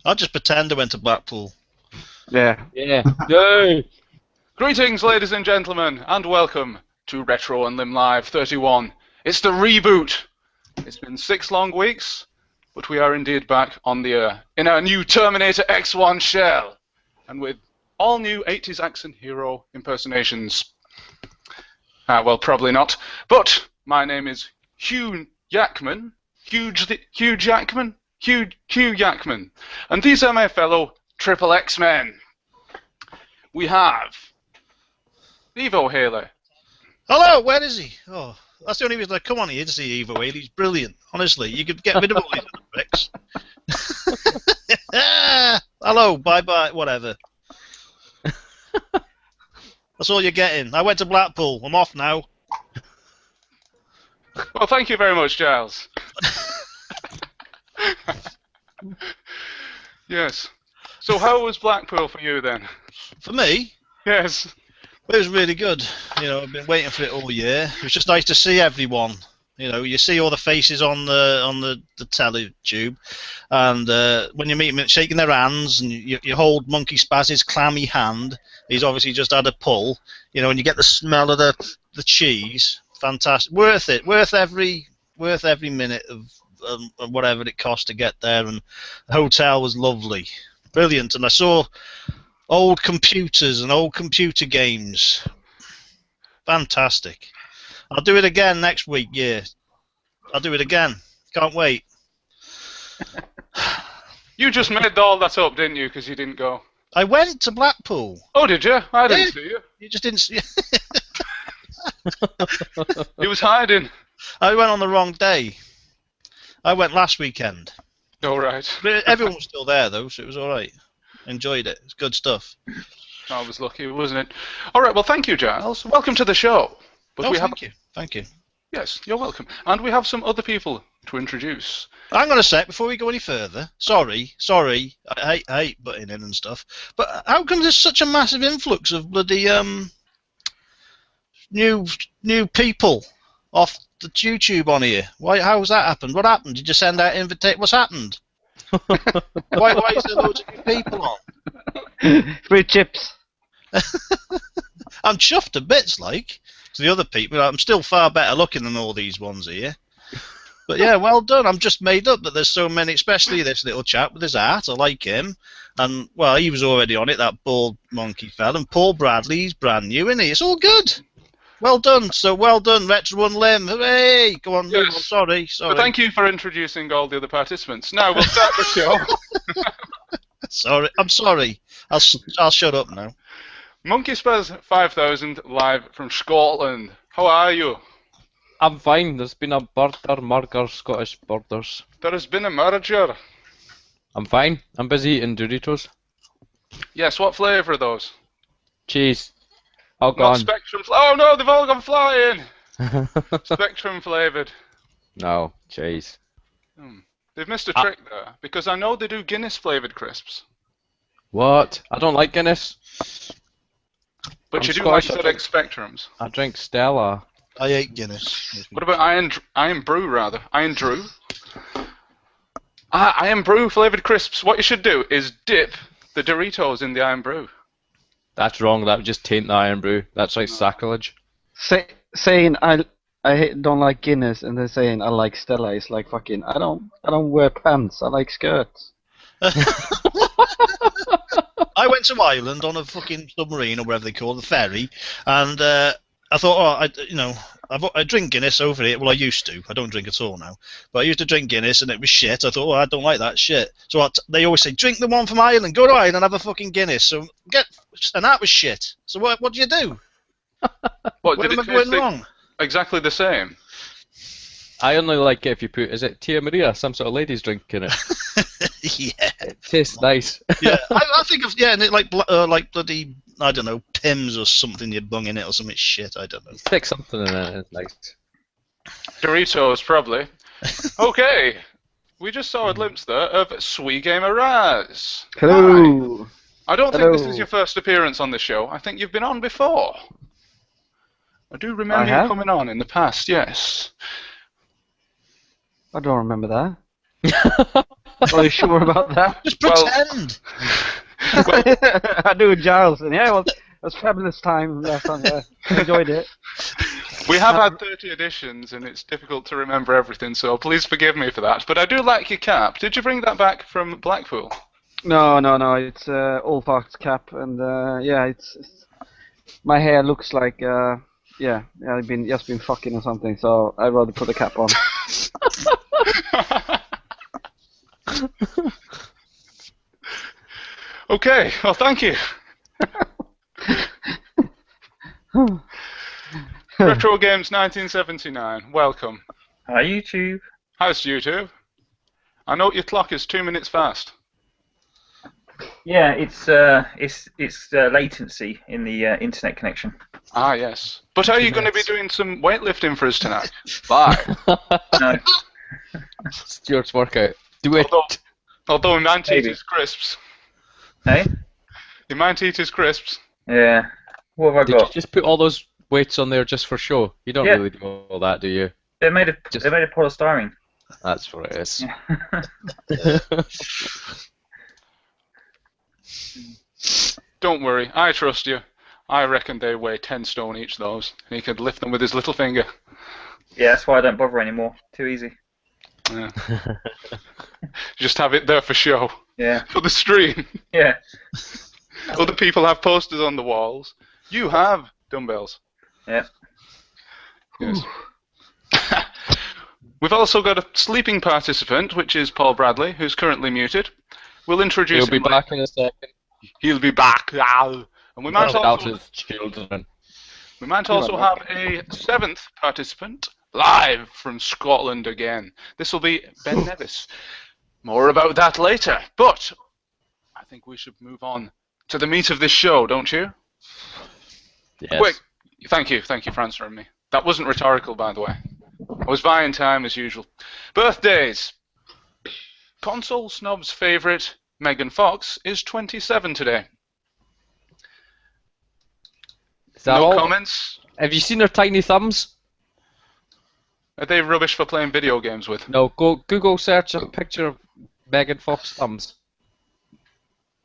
I'll just pretend I went to Blackpool. Yeah. Yeah. Yay! Greetings, ladies and gentlemen, and welcome to Retro Unlim Live 31. It's the reboot. It's been 6 long weeks, but we are indeed back on the air in our new Terminator X1 shell, and with all new 80s accent hero impersonations. Well, probably not. But my name is Hugh Jackman. Hugh Jackman? Hugh Jackman. And these are my fellow Triple X men. We have Evo Haley. Hello, where is he? Oh, that's the only reason I come on here to see Evo Haley. He's brilliant. Honestly, you could get rid of all these tricks. Hello, bye-bye, whatever. That's all you're getting. I went to Blackpool. I'm off now. Well, thank you very much, Giles. Yes. So how was Blackpool for you then? For me, Yes. it was really good. You know, I've been waiting for it all year. It was just nice to see everyone. You know, you see all the faces on the teletube, and when you meet them, shaking their hands, and you hold Monkey Spaz's clammy hand. He's obviously just had a pull. You know, and you get the smell of the cheese. Fantastic, worth it. Worth every minute of whatever it cost to get there. And the hotel was lovely, brilliant. And I saw old computers and old computer games. Fantastic. I'll do it again next week, yeah. I'll do it again. Can't wait. You just made all that up, didn't you, because you didn't go? I went to Blackpool. Oh, did you? I didn't Yeah. see you. You just didn't see. He was hiding. I went on the wrong day. I went last weekend. Oh, right. But everyone was still there, though, so it was all right. Enjoyed it. It's good stuff. I was lucky, wasn't it? All right, well, thank you, Giles. Welcome to the show. But Oh, we have... thank you. Thank you. Yes, you're welcome. And we have some other people to introduce. Hang on a sec before we go any further. Sorry. I hate butting in and stuff. But how come there's such a massive influx of bloody new people off the YouTube on here? Why? How's that happened? What happened? Did you send out invitation? What's happened? why is there loads of new people on? Free chips. I'm chuffed to bits, like. To the other people, I'm still far better looking than all these ones here. But yeah, well done. I'm just made up that there's so many, especially this little chap with his hat. I like him. And, well, he was already on it, that bald monkey fella. And Paul Bradley's brand new, isn't he? It's all good. Well done. So well done, Retro Unlim. Hooray! Go on, Yes. move on. Sorry. But thank you for introducing all the other participants. Now we'll start the show. Sorry. I'm sorry. I'll shut up now. Monkey Spaz 5000 live from Scotland. How are you? I'm fine. There's been a merger Scottish borders. There has been a merger. I'm fine. I'm busy eating Doritos. Yes, what flavour are those? Cheese. All Not gone. Spectrum. Oh no, they've all gone flying. Spectrum flavoured. No, cheese. They've missed a trick there because I know they do Guinness flavoured crisps. What? I don't like Guinness. But I'm you do Scottish, like I select Spectrums. I drink Stella. I hate Guinness. What about Iron Brew rather? Iron Drew. Iron Brew flavoured crisps. What you should do is dip the Doritos in the Iron Brew. That's wrong. That would just taint the Iron Brew. That's like sacrilege. Saying don't like Guinness and then saying I like Stella is like fucking I don't wear pants. I like skirts. I went to Ireland on a fucking submarine or whatever they call it, the ferry, and I thought, I drink Guinness over here. Well, I used to. I don't drink at all now. But I used to drink Guinness, and it was shit. I thought, I don't like that shit. So they always say, drink the one from Ireland. Go to Ireland and have a fucking Guinness. And that was shit. So what do you do? What Where did am I it going taste wrong? exactly the same? I only like it if you put, is it Tia Maria, some sort of ladies drink in it. Yeah. It tastes nice. Yeah. I think of, and it like bloody, I don't know, Pims or something you bung in it or something shit, I don't know. Stick something in it, it's nice. Doritos, probably. Okay. We just saw a glimpse there of Sweet Gamer Razz. Hello. I don't think this Hello. is your first appearance on the show. I think you've been on before. I do remember you have? coming on in the past, yes. I don't remember that. Are you sure about that? Just pretend. I do with Giles, and yeah, well, it was fabulous time last time. Yeah. Enjoyed it. We have had 30 editions, and it's difficult to remember everything, so please forgive me for that. But I do like your cap. Did you bring that back from Blackpool? No. It's All Fox cap, and yeah, it's my hair looks like I've been fucking or something. So I'd rather put a cap on. Okay, well, thank you. Retro Games 1979, welcome. Hi, YouTube. How's YouTube? I know your clock is 2 minutes fast. Yeah, it's latency in the internet connection. Ah, yes. But are you going to be doing some weightlifting for us tonight? Bye. No. Stuart's workout. Do it. Although you might eat Maybe. his crisps. Hey? You might eat his crisps. Yeah. What have I Did you got? just put all those weights on there just for show? You don't Yeah. really do all that, do you? They're made of Just- polystyrene. That's what it is. Don't worry, I trust you. I reckon they weigh 10 stone each, those. And he could lift them with his little finger. Yeah, that's why I don't bother anymore. Too easy. Yeah. Just have it there for show. Yeah. For the stream. Yeah. Other people have posters on the walls. You have dumbbells. Yeah. Yes. We've also got a sleeping participant, which is Paul Bradley, who's currently muted. We'll introduce He'll be him back in a second. He'll be back. And we might Out also, his children. we might also have a seventh participant live from Scotland again. This will be Ben Nevis. More about that later. But I think we should move on to the meat of this show, don't you? Yes. Quick. Thank you for answering me. That wasn't rhetorical, by the way. I was buying time as usual. Birthdays. Console snob's favourite, Megan Fox, is 27 today. Is that No all? comments. Have you seen her tiny thumbs? Are they rubbish for playing video games with? No, go Google search a picture of Megan Fox thumbs.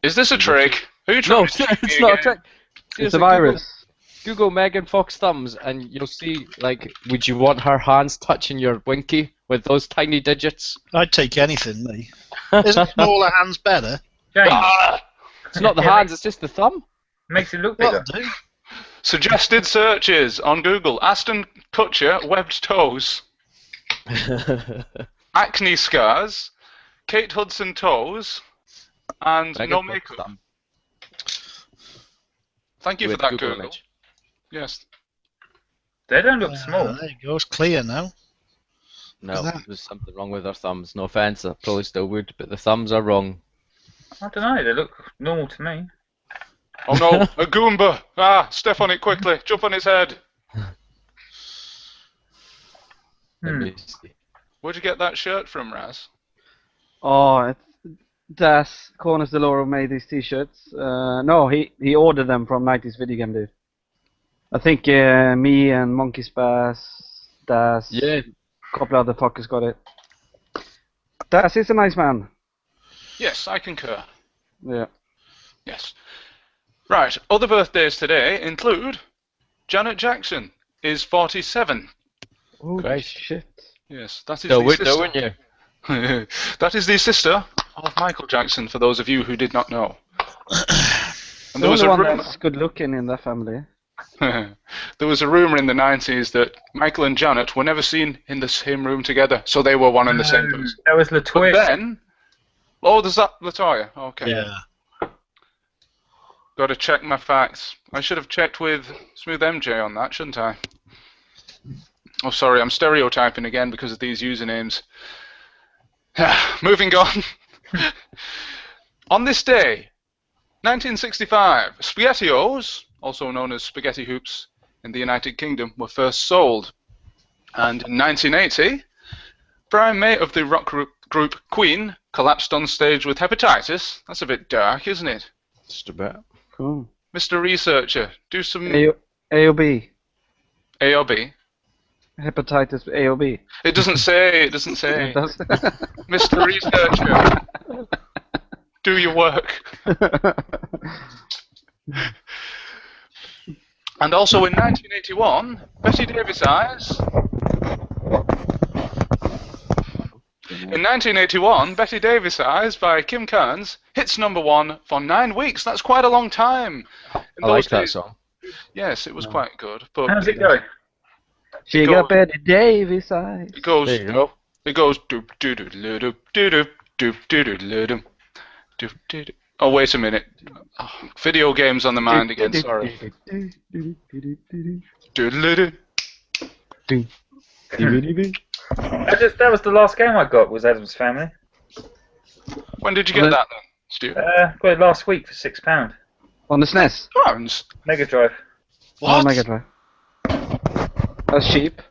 Is this a trick? Who are you trying No, to trick me it's not a again? trick. It's Seriously, a virus. Google Megan Fox thumbs and you'll see, like, would you want her hands touching your winky with those tiny digits? I'd take anything, me. Isn't smaller hands better? James, Ah! It's not the hands, it's just the thumb. makes it look bigger. What do? Suggested searches on Google. Aston Kutcher, webbed toes. Acne scars. Kate Hudson toes. And Megan no Fox makeup. thumb Thank you with for that, Google Google. image. Yes. They don't look small. There you go. It's clear now. No, Look at that. there's something wrong with her thumbs. No offense, I probably still would, but the thumbs are wrong. I don't know. They look normal to me. Oh no, a Goomba! Ah, step on it quickly. Jump on its head. Let Hmm. me see. Where'd you get that shirt from, Razz? Oh, Das Corners Deloro made these t-shirts. No, he ordered them from 90s Video Game Dude. I think me and Monkey Spass, Das, Yeah, a couple other fuckers got it. Das is a nice man. Yes, I concur. Yeah. Yes. Right, other birthdays today include Janet Jackson is 47. Oh Christ. shit. Yes, that is no, the wouldn't sister. you? That is the sister of Michael Jackson, for those of you who did not know. And there was the a only one rumor. that's good looking in that family. There was a rumor in the 90s that Michael and Janet were never seen in the same room together, so they were one and the same person. That was But Latoya. then, oh, there's that Latoya. Okay. Yeah. Got to check my facts. I should have checked with Smooth MJ on that, shouldn't I? Oh, sorry, I'm stereotyping again because of these usernames. Moving on. On this day, 1965, SpaghettiOs, also known as spaghetti hoops in the United Kingdom, were first sold. And in 1980, Brian May of the rock group Queen collapsed on stage with hepatitis. That's a bit dark, isn't it? Just a bit. Cool. Mr. Researcher, do some AOB. A or B. hepatitis A or B? It doesn't say. It doesn't say. It does. Mr. Researcher, do your work. And also in 1981, Betty Davis Eyes. In 1981, Betty Davis Eyes by Kim Carnes hits #1 for 9 weeks. That's quite a long time. In I like those that days- song. Yes, it was quite good. But How's it go? She got Betty Davis eyes. It goes. There you go. It goes. Doop doop doop doop doop doop doop doop doop doop. Oh wait a minute. Oh, video games on the mind again. Sorry. Doodle-doo. That was the last game I got, was Adam's Family. When did you get that then, Stu? Got it last week for £6. On the SNES. Pounds. Mega Drive. What? Oh, Mega Drive. That's cheap.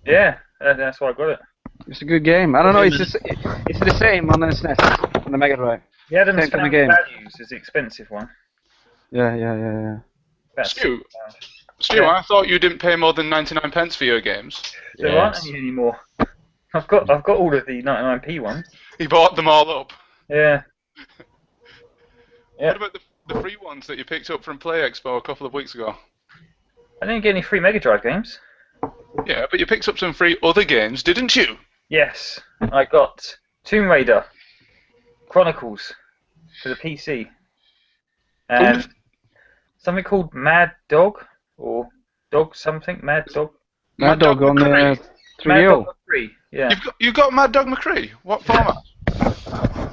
Yeah, that's why I got it. It's a good game. I don't know. It's the same on the SNES, on the Mega Drive. The Adam's Same kind of Family game. Values is the expensive one. Yeah. That's Stu, £6. Stu, Yeah. I thought you didn't pay more than 99 pence for your games. There aren't Yes. any anymore. I've got all of the 99p ones. He bought them all up. Yeah. What about the free ones that you picked up from Play Expo a couple of weeks ago? I didn't get any free Mega Drive games. Yeah, but you picked up some free other games, didn't you? Yes, I got Tomb Raider Chronicles for the PC. And something called Mad Dog, or Dog something, Mad Dog. Mad Dog on the Mad 3DO. Dog 3, yeah. You've got Mad Dog McCree. What format?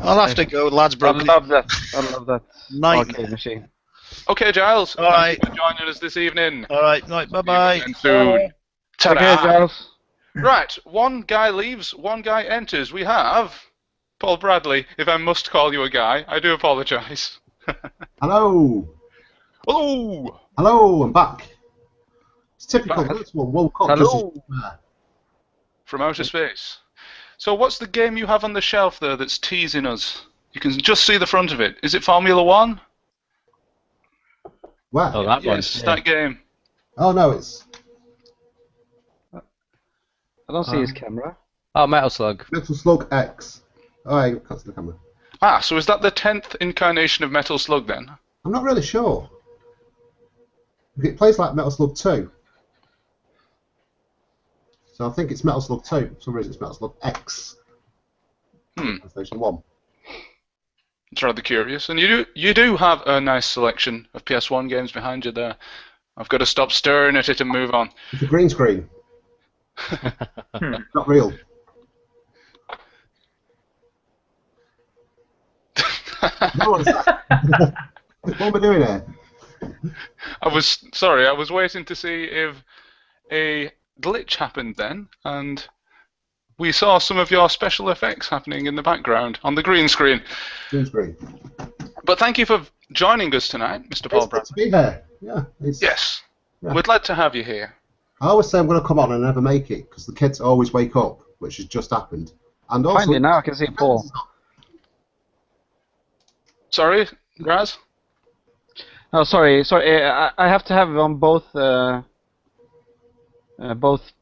I'll have to go, lads. I Broken. love that. I love that Nightmare. arcade machine. Okay, Giles. All right. Thank you for joining us this evening. All right, night. Bye bye. See you again soon. Okay, Ta-da. Giles. Right, one guy leaves, one guy enters. We have Paul Bradley. If I must call you a guy, I do apologise. Hello. Hello. Hello, I'm back. It's typical. Back. This one woke up. Hello. From outer space. So what's the game you have on the shelf there that's teasing us? You can just see the front of it. Is it Formula 1? Where? Oh, that one. Yes, that game. Oh no, it's I don't see his camera. Oh, Metal Slug. Metal Slug X. Oh, I can't see the camera. Ah, so is that the 10th incarnation of Metal Slug then? I'm not really sure. It plays like Metal Slug 2. So I think it's Metal Slug 2. For some reason it's Metal Slug X. PlayStation 1. It's rather curious. And you do have a nice selection of PS1 games behind you there. I've got to stop staring at it and move on. It's a green screen. Not real. No, what is that? What am I doing here? I was waiting to see if a glitch happened then, and we saw some of your special effects happening in the background on the green screen. Green screen. But thank you for joining us tonight, Mr. Paul It's good to Bradley. be here. Yeah. Yes, Yeah. we're glad to have you here. I always say I'm going to come on and never make it because the kids always wake up, which has just happened. And also, Finally, now I can see Paul. Sorry, Razz? Oh, sorry. I have to have it on both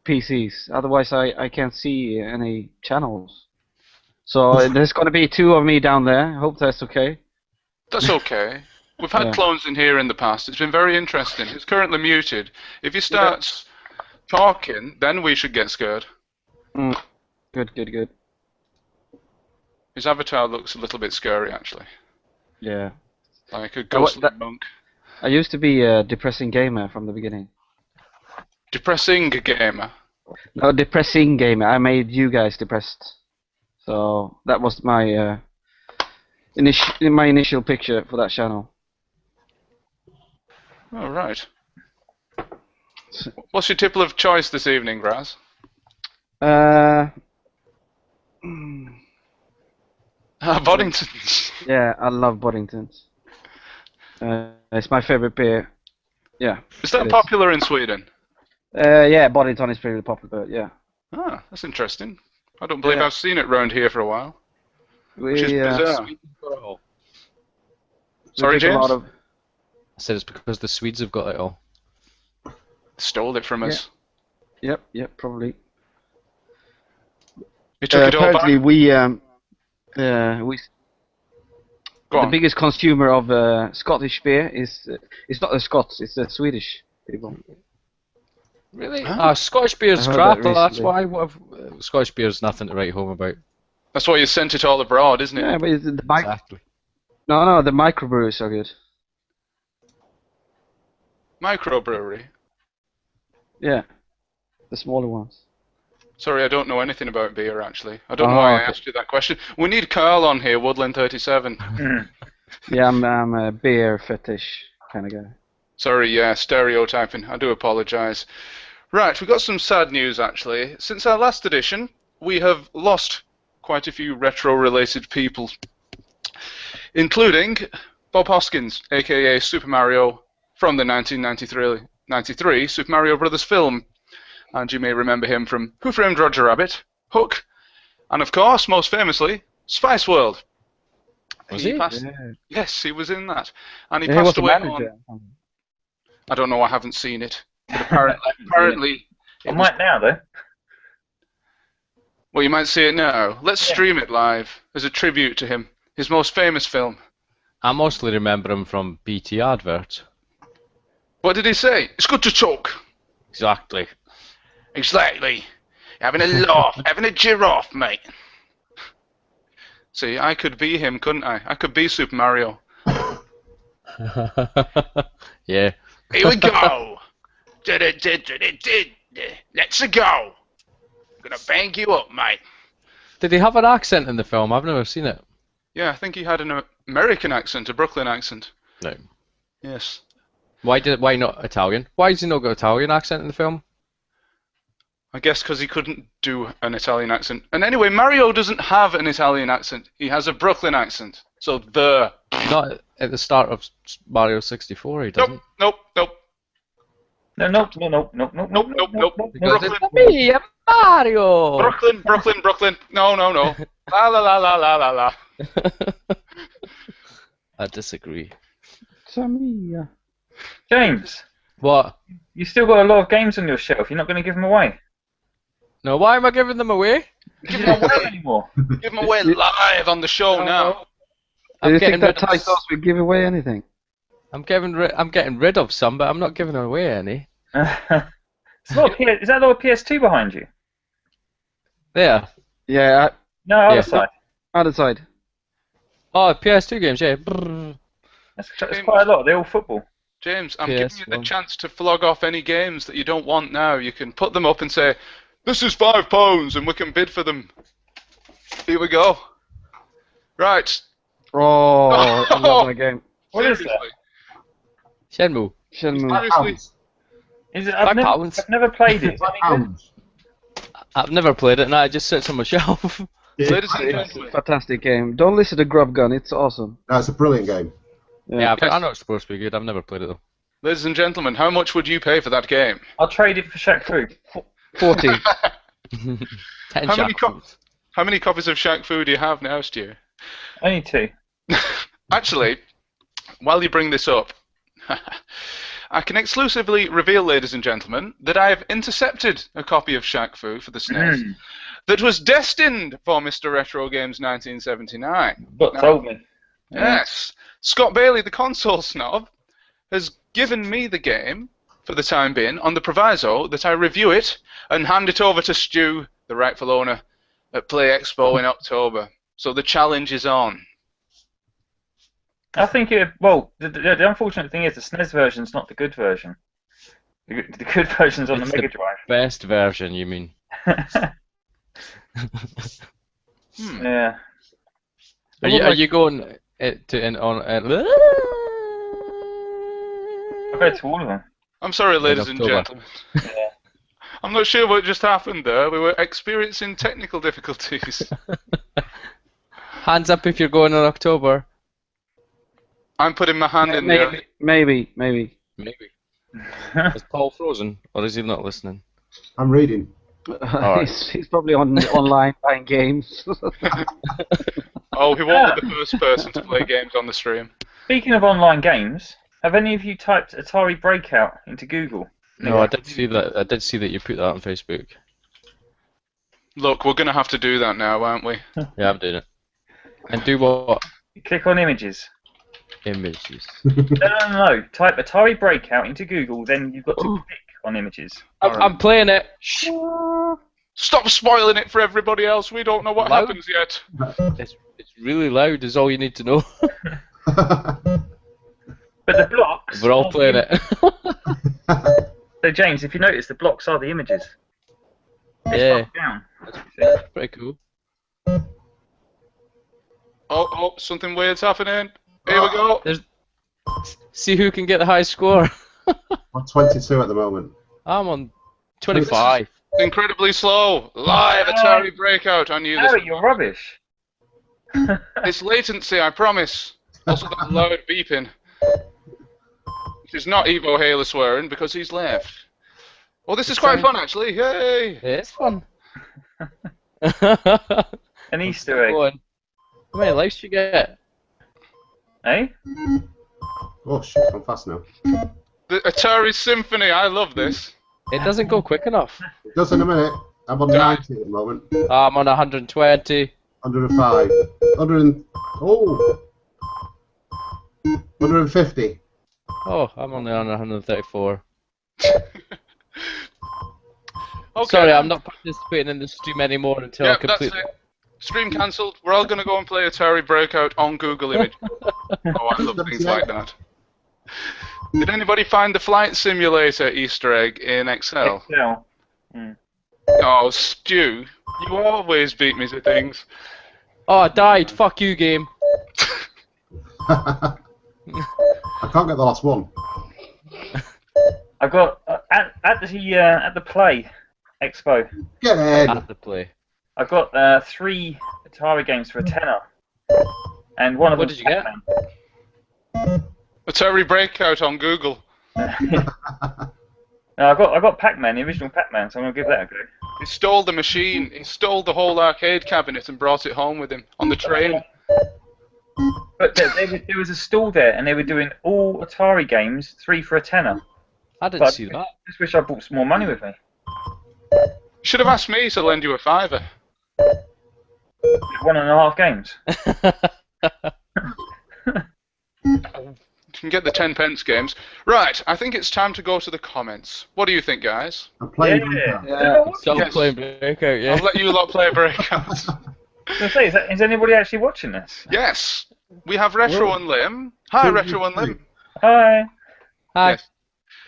PCs. Otherwise, I can't see any channels. So there's going to be two of me down there. I hope that's okay. That's okay. We've had Yeah. clones in here in the past. It's been very interesting. It's currently muted. If he starts talking, then we should get scared. Good. His avatar looks a little bit scary, actually. Yeah. Like a ghostly monk. I used to be a depressing gamer from the beginning. Depressing gamer. No, depressing gamer. I made you guys depressed. So that was my initial picture for that channel. Oh, right. What's your tipple of choice this evening, Razz? Boddington's. Yeah, I love Boddington's. It's my favorite beer. Yeah. Is that it is. popular in Sweden? Yeah, Boddington is pretty popular. Yeah. Ah, that's interesting. I don't believe Yeah. I've seen it round here for a while. Which is We bizarre. Sorry, drink a James? lot of- I said it's because the Swedes have got it all. Stole it from us. Yep, probably. You took it all Apparently, back? we Go the on. biggest consumer of Scottish beer is it's not the Scots, it's the Swedish people. Really? Huh? Scottish beer's I heard crap, that that's recently. why. Scottish beer's nothing to write home about. That's why you sent it all abroad, isn't it? Yeah, but the Exactly. no, the microbrews are good. Microbrewery. Yeah, the smaller ones. Sorry, I don't know anything about beer, actually. I don't know why I asked you that question. We need Carl on here, Woodland37. Yeah, I'm a beer fetish kind of guy. Sorry, yeah, stereotyping. I do apologise. Right, we've got some sad news, actually. Since our last edition, we have lost quite a few retro-related people, including Bob Hoskins, a.k.a. Super Mario, from the 1993 Super Mario Brothers film. And you may remember him from Who Framed Roger Rabbit, Hook, and of course, most famously, Spice World. Was he? Passed, Yeah. Yes, he was in that. And he Yeah, he was passed the away manager. on... I don't know, I haven't seen it. But apparently I might now, though. Well, you might see it now. Let's stream it live as a tribute to him. His most famous film. I mostly remember him from BT adverts. What did he say? It's good to talk. Exactly. Exactly. Having a laugh, having a giraffe, mate. See, I could be him, couldn't I? I could be Super Mario. Yeah. Here we go. Let's go. Gonna bang you up, mate. Did he have an accent in the film? I've never seen it. Yeah, I think he had an American accent, a Brooklyn accent. No. Yes. Why not Italian? Why does he not got Italian accent in the film? I guess because he couldn't do an Italian accent. And anyway, Mario doesn't have an Italian accent. He has a Brooklyn accent. So the... Not at the start of Mario 64, he doesn't. Nope. No. Because Brooklyn. it's me, I'm Mario! Brooklyn. No. La la. I disagree. Samia. James, What? you still got a lot of games on your shelf. You're not going to give them away. No, why am I giving them away? You don't want them anymore. Give him away live on the show now. Do you think getting that rid of Ty Sauce will give away anything? I'm getting rid of some, but I'm not giving away any. Is that a lot of PS2 behind you? There. Yeah, No, other Yeah. side. other side. Oh, PS2 games, yeah. Brrr. That's quite a lot. They're all football. James, I'm giving you the PS1. chance to flog off any games that you don't want now. You can put them up and say, this is £5 and we can bid for them. Here we go. Right. Oh, I love that game. What is Seriously. Shenmue. Shenmue. Seriously. Is it? £5. I've never played it. Is it any good? I've never played it, and it just sits on my shelf. Ladies and It's gentlemen. a fantastic game. Don't listen to Grub Gun, it's awesome. No, it's a brilliant game. Yeah, I know it's supposed to be good. I've never played it though. Ladies and gentlemen, how much would you pay for that game? I'll trade it for Shaq Fu. 40. 10 How many, Shaq Fu. how many copies of Shaq Fu do you have now, Stu? Only 2. Actually, while you bring this up, I can exclusively reveal, ladies and gentlemen, that I have intercepted a copy of Shaq Fu for the SNES that was destined for Mr. Retro Games 1979. But Now, told me. Yes. Scott Bailey, the console snob, has given me the game for the time being on the proviso that I review it and hand it over to Stu, the rightful owner, at Play Expo in October. So the challenge is on. I think it. Well, the unfortunate thing is the SNES version's not the good version. The good version's on It's the the Mega Drive. Best version, you mean? Yeah. Are you going to on? I go to all of them. I'm sorry, ladies and October. gentlemen. I'm not sure what just happened there. We were experiencing technical difficulties. Hands up if you're going in October. I'm putting my hand in there. Maybe. Maybe. Is Paul frozen, or is he not listening? I'm reading. Alright. He's probably online buying games. Oh, he won't be the first person to play games on the stream. Speaking of online games, have any of you typed Atari Breakout into Google? No, I did see that. I did see that you put that on Facebook. Look, we're going to have to do that now, aren't we? Yeah, I'm doing it. And do what? You click on images. Images. No. Type Atari Breakout into Google, then you've got to click on images. I'm playing it. Shh. Stop spoiling it for everybody else. We don't know what Loud? happens yet. It's really loud. Is all you need to know. But the blocks. We're all playing it. So James, if you notice, the blocks are the images. Yeah, Down. that's pretty cool. Oh, something weird's happening. Here we go. See who can get the high score. I'm 22 at the moment. I'm on 25. Incredibly slow. Live Atari Breakout. I knew this. Harry, you're rubbish. It's latency, I promise. Also that loud beeping. Which is not Evo Halo swearing because he's left. Oh, this is quite fun actually. Yay! It's fun. An Easter egg. Go on. How many likes you get? Eh? Oh shit, I'm fast now. The Atari Symphony. I love this. It doesn't go quick enough. Just in a minute. I'm on 90 at the moment. I'm on 120. 105. 150. Oh, I'm only on 134. Okay. Sorry, I'm not participating in the stream anymore until I Yeah, that's complete. it. Stream cancelled. We're all going to go and play Atari Breakout on Google Image. Oh, I love things like that. Did anybody find the flight simulator Easter egg in Excel? Excel. Oh, Stu, you always beat me to things. Oh, I died. Fuck you, game. I can't get the last one. I've got at the Play Expo. Get in! At the play. I've got 3 Atari games for a tenner, and one of them. What did you get? Atari Breakout on Google. No, I got Pac-Man, the original Pac-Man, so I'm gonna give that a go. He stole the machine. He stole the whole arcade cabinet and brought it home with him on the train. But there was a stall there, and they were doing all Atari games, 3 for a tenner. I didn't see that. I just wish I brought some more money with me. You should have asked me to lend you a $5. 1.5 games. You can get the 10p games. Right, I think it's time to go to the comments. What do you think, guys? I'm playing. Yeah, still Yes. playing Breakout, yeah. I'll let you lot play Breakout. I was gonna say, is anybody actually watching this? Yes, we have Retro Unlim. Hi, Retro Unlim. Hi. Hi. Yes.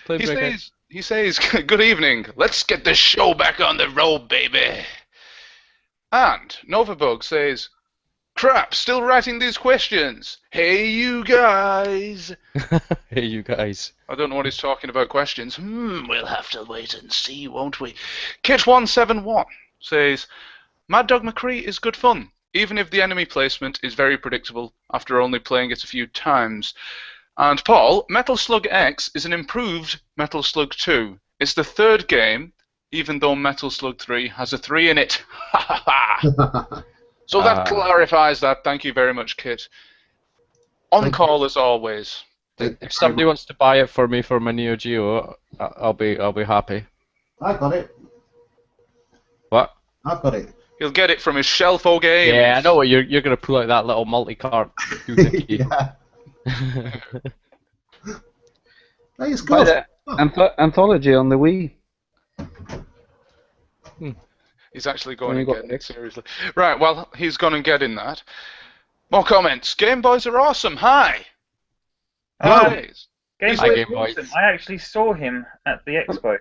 Play Breakout. He says, good evening. Let's get the show back on the road, baby. And Novabug says, crap, still writing these questions. Hey, you guys. Hey, you guys. I don't know what he's talking about questions. We'll have to wait and see, won't we? Kit171 says, Mad Dog McCree is good fun, even if the enemy placement is very predictable after only playing it a few times. And Paul, Metal Slug X is an improved Metal Slug 2. It's the 3rd game, even though Metal Slug 3 has a 3 in it. So that clarifies that. Thank you very much, Kit. On call as always. If somebody wants to buy it for me for my Neo Geo, I'll be happy. I got it. What? I've got it. He'll get it from his Shelfo Games. Yeah, I know what you're gonna pull out that little multi-cart doohickey. Yeah. Hey, it's good. Anthology on the Wii. He's actually going and getting it, seriously. Right, well, he's gone and getting that. More comments. Game Boys are awesome. Hi. Game Hi, Boy Game Boy. Wilson. I actually saw him at the expo.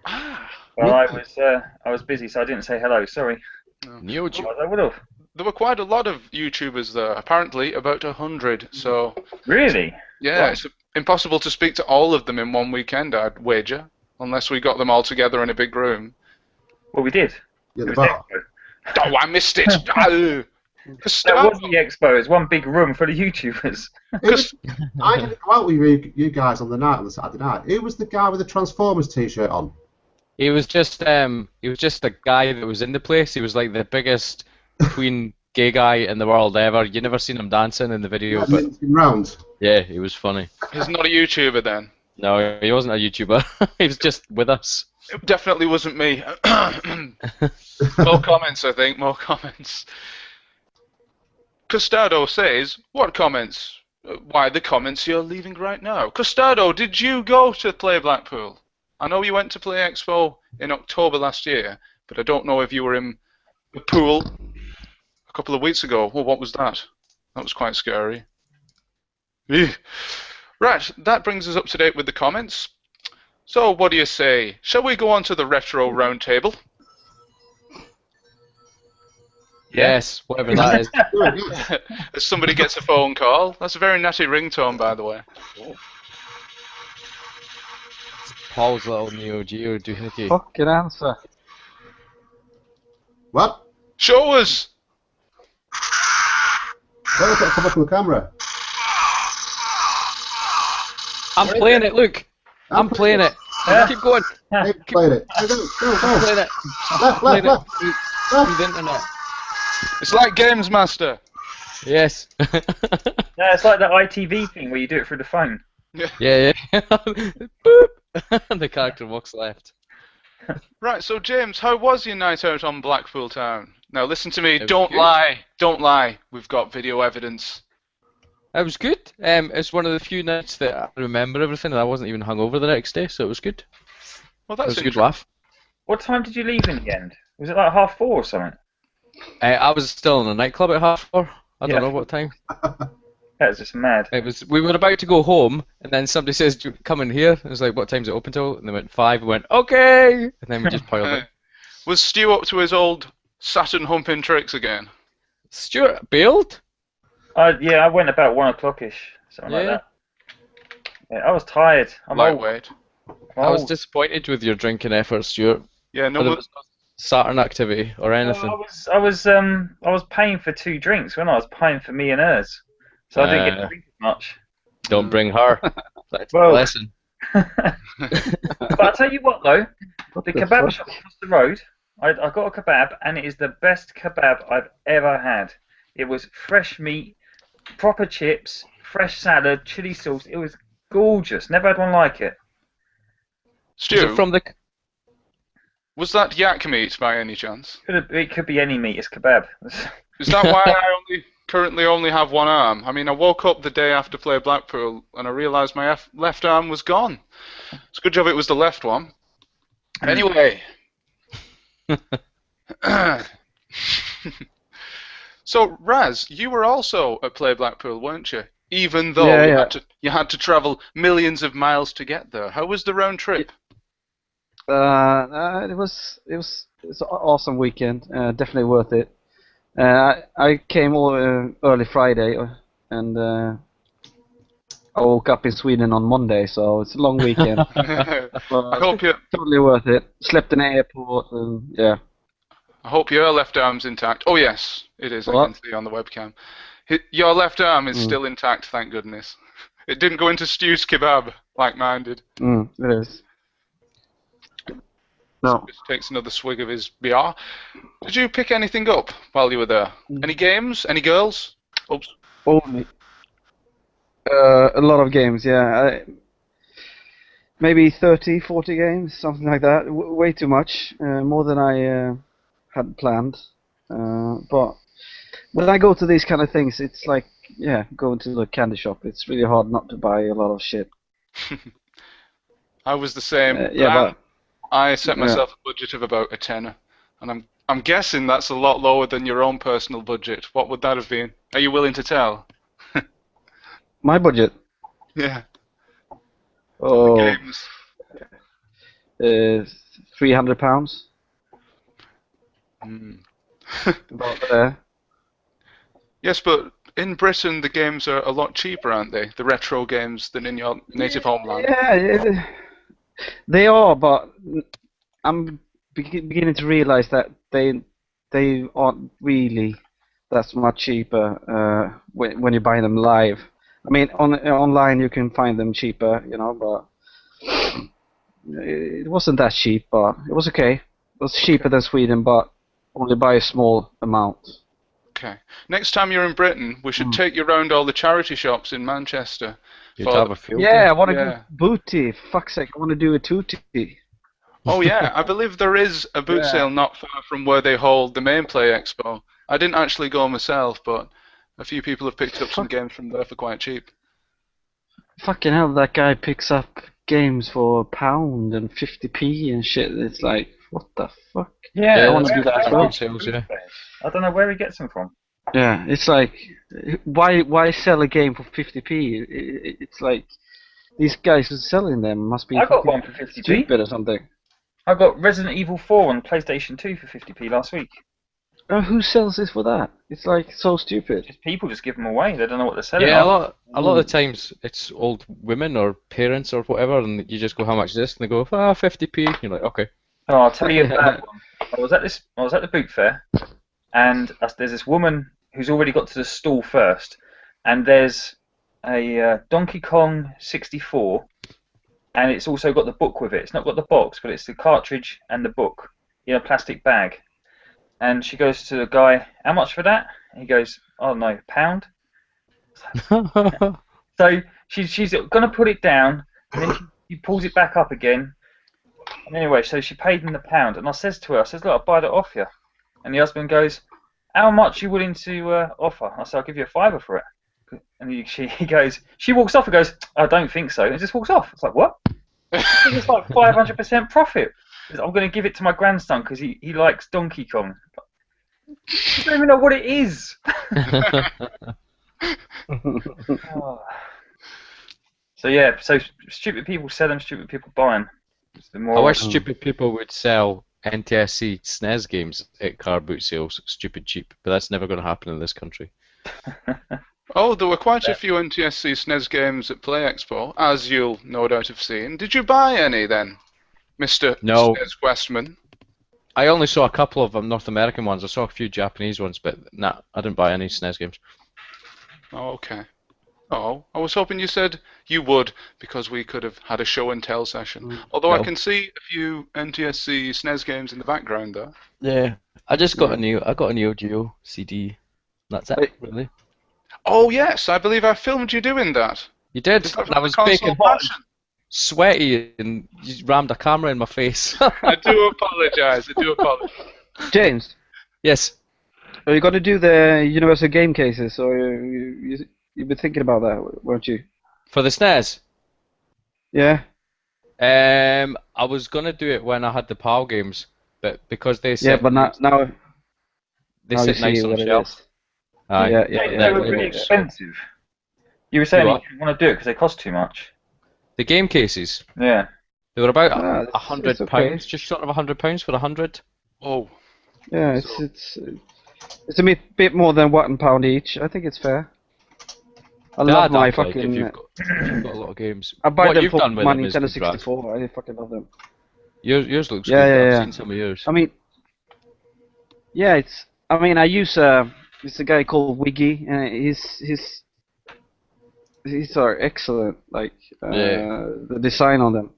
Ah. Well, I was busy, so I didn't say hello. Sorry. Neo Geo. Otherwise I would have. There were quite a lot of YouTubers there, apparently about 100, so... Really? Yeah, Wow. it's impossible to speak to all of them in one weekend, I'd wager, unless we got them all together in a big room. Well, we did. Yeah, It the was bar. the expo. Oh, I missed it! Oh. That Costado. was the expo. It was one big room full of YouTubers. I didn't go out with you guys on the Saturday night. Who was the guy with the Transformers t-shirt on? He was just the guy that was in the place. He was like the biggest tween gay guy in the world ever. You never seen him dancing in the video, but Mincing round. yeah, he was funny. He's not a YouTuber then. No, he wasn't a YouTuber. He was just with us. It definitely wasn't me. More comments, I think. More comments. Costado says, "What comments? Why the comments you're leaving right now?" Costado, did you go to play Blackpool? I know you went to Play Expo in October last year, but I don't know if you were in the pool a couple of weeks ago. Well, what was that? That was quite scary. Eugh. Right, that brings us up to date with the comments. So, what do you say? Shall we go on to the retro roundtable? Yes, whatever that is. As somebody gets a phone call. That's a very natty ringtone, by the way. Paul's little Neo Geo doohickey. Fucking answer. What? Show us! Why does that come up on the camera? I'm playing it, look. I'm playing it. Keep going. Hey, played it. Go, go, I'm go. playing it. Left, Playing left, it left. through the internet. It's like Games Master. Yes. Yeah, it's like that ITV thing where you do it through the phone. Yeah. Boop. The character walks left. Right, so James, how was your night out on Blackpool Town? Now listen to me, It was don't good. lie. Don't lie. We've got video evidence. It was good. It's one of the few nights that I remember everything, and I wasn't even hungover the next day, so it was good. Well, It that's was a good interesting. laugh. What time did you leave in the end? Was it like 4:30 or something? I was still in a nightclub at 4:30. I Yeah. don't know what time. That was just mad. It was. We were about to go home, and then somebody says, "Do you come in here?" It was like, "What time's it open till?" And they went 5. We went, "Okay," and then we just piled in. Was Stu up to his old Saturn humping tricks again? Stuart bailed. Yeah, I went about 1:00ish, something like Yeah. that. Yeah, I was tired. I'm old. Lightweight. I was old. disappointed with your drinking efforts, Stuart. Yeah, no, But there was no Saturn activity or anything. Well, I was paying for 2 drinks when I was paying for me and hers, so I didn't get to drink as much. Don't bring her. That's Well- a lesson. But I'll tell you what though, the kebab shop across the road, I got a kebab and it is the best kebab I've ever had. It was fresh meat, proper chips, fresh salad, chili sauce. It was gorgeous. Never had one like it. Is Stu, it from the? was that yak meat by any chance? It could be any meat. It's kebab. Is that why I currently only have one arm? I mean, I woke up the day after play Blackpool and I realised my left arm was gone. It's a good job it was the left one. Anyway. So, Razz, you were also at Play Blackpool, weren't you? Even though Yeah. you had to travel millions of miles to get there. How was the round trip? It was an awesome weekend. Definitely worth it. I came early Friday, and I woke up in Sweden on Monday, so it's a long weekend. I But hope you. totally worth it. Slept in the airport, and yeah. I hope your left arm's intact. Oh yes, it is. I What? can see on the webcam. Your left arm is still intact, thank goodness. It didn't go into Stu's kebab like mine did. It is. No. Just takes another swig of his beer. Did you pick anything up while you were there? Any games? Any girls? Oops. Only. A lot of games, yeah. Maybe 30, 40 games, something like that. Way too much. More than I had planned. But when I go to these kind of things, it's like, yeah, going to the candy shop. It's really hard not to buy a lot of shit. I was the same. Yeah, I set myself a budget of about a tenner, and I'm guessing that's a lot lower than your own personal budget. What would that have been? Are you willing to tell? my budget. Yeah. Oh, Games. £300. Hmm. About there. Yes, but in Britain the games are a lot cheaper, aren't they? The retro games than in your native homeland. Yeah, they are, but I'm beginning to realize that they aren't really that much cheaper when you buy them live. I mean, online you can find them cheaper, but it wasn't that cheap, but it was okay. It was cheaper than Sweden, but only by a small amount. Okay. Next time you're in Britain, we should take you around all the charity shops in Manchester. You'd have a field day. Yeah, I want to Yeah. do booty. For fuck's sake, I want to do a tootie. Oh yeah, I believe there is a boot Yeah. sale not far from where they hold the main Play Expo. I didn't actually go myself, but a few people have picked up some games from there for quite cheap. Fucking hell, that guy picks up games for £1 and 50p and shit. It's like, what the fuck? Yeah, I want to do that as well. Boot sales, yeah. I don't know where he gets them from. Yeah, it's like, why sell a game for 50p? It's like, these guys who's selling them must be I got fucking one for 50p. stupid or something. I got Resident Evil 4 on PlayStation 2 for 50p last week. Who sells this for that? It's like so stupid. Just people just give them away. They don't know what they're selling. Yeah, on. a lot of the times it's old women or parents or whatever, and you just go, how much is this? And they go, 50p. You're like, okay. Oh, I'll tell you a bad one. I was at the boot fair, and there's this woman who's already got to the stall first, and there's a Donkey Kong 64, and it's also got the book with it. It's not got the box, but it's the cartridge and the book in a plastic bag. And she goes to the guy, how much for that? And he goes, oh no, £1. So she's going to put it down, and then she pulls it back up again. And anyway, so she paid him the £1, and I says to her, look, I'll buy that off you. And the husband goes, how much are you willing to offer? I said, I'll give you £5 for it. And he goes, she walks off and goes, I don't think so. And just walks off. It's like, what? It's like 500% profit. I'm going to give it to my grandson because he likes Donkey Kong. I don't even know what it is. Oh. So yeah, so stupid people sell them, stupid people buy them. I wish stupid people would sell NTSC SNES games at car boot sales stupid cheap, but that's never going to happen in this country. Oh, there were quite a few NTSC SNES games at Play Expo, as you'll no doubt have seen. Did you buy any then, Mr. No. SNES Westman? I only saw a couple of North American ones. I saw a few Japanese ones, but nah, I didn't buy any SNES games. Oh, okay. Oh, I was hoping you said you would, because we could have had a show and tell session. Although I No. can see a few NTSC SNES games in the background there. Yeah, I just got a Neo Geo CD. That's it, really. Oh yes, I believe I filmed you doing that. You did. Is that And I from was the Console baking hot, Passion? sweaty, and you rammed a camera in my face. I do apologise. I do apologise. James, Yes. are you going to do the Universal Game cases, or you've been thinking about that, weren't you? For the SNES. Yeah. I was gonna do it when I had the PAL games, but because they Yeah, sit, but now they now you sit nice see on what the it shelf. is. Aye. Yeah, They were really expensive. You were saying You you what? didn't want to do it because they cost too much. The game cases. Yeah. They were about That's £100, okay. just short of £100 for 100. Oh, Yeah, it's a bit more than £1 each. I think it's fair. I love my If fucking. you've got a lot of games. I buy What them you've for done with my them is Nintendo good, Razz. 64. I fucking love them. Yours looks Yeah, good. yeah, I've yeah. seen some of yours. I mean, yeah, it's. I mean, I use it's a guy called Wiggy, and these are excellent. Like the design on them,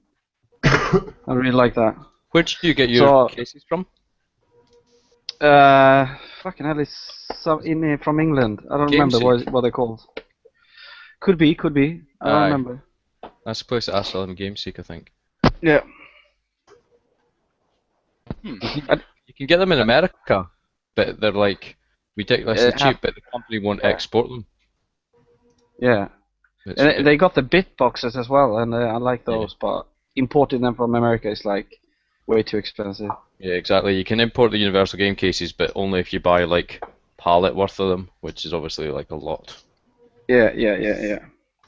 I really like that. Where did you get your So- cases from? Fucking hell, it's from England. I don't Game remember Seek. what they're called. Could be. I don't Aye. remember. That's the place that I saw them, GameSeek, I think. Yeah. You can get them in America, but they're like ridiculously cheap, but the company won't export them. Yeah. It's And they got the bit boxes as well, and I like Yeah. those, but importing them from America is like way too expensive. Yeah, exactly. You can import the Universal Game cases, but only if you buy like pallet worth of them, which is obviously like a lot. Yeah.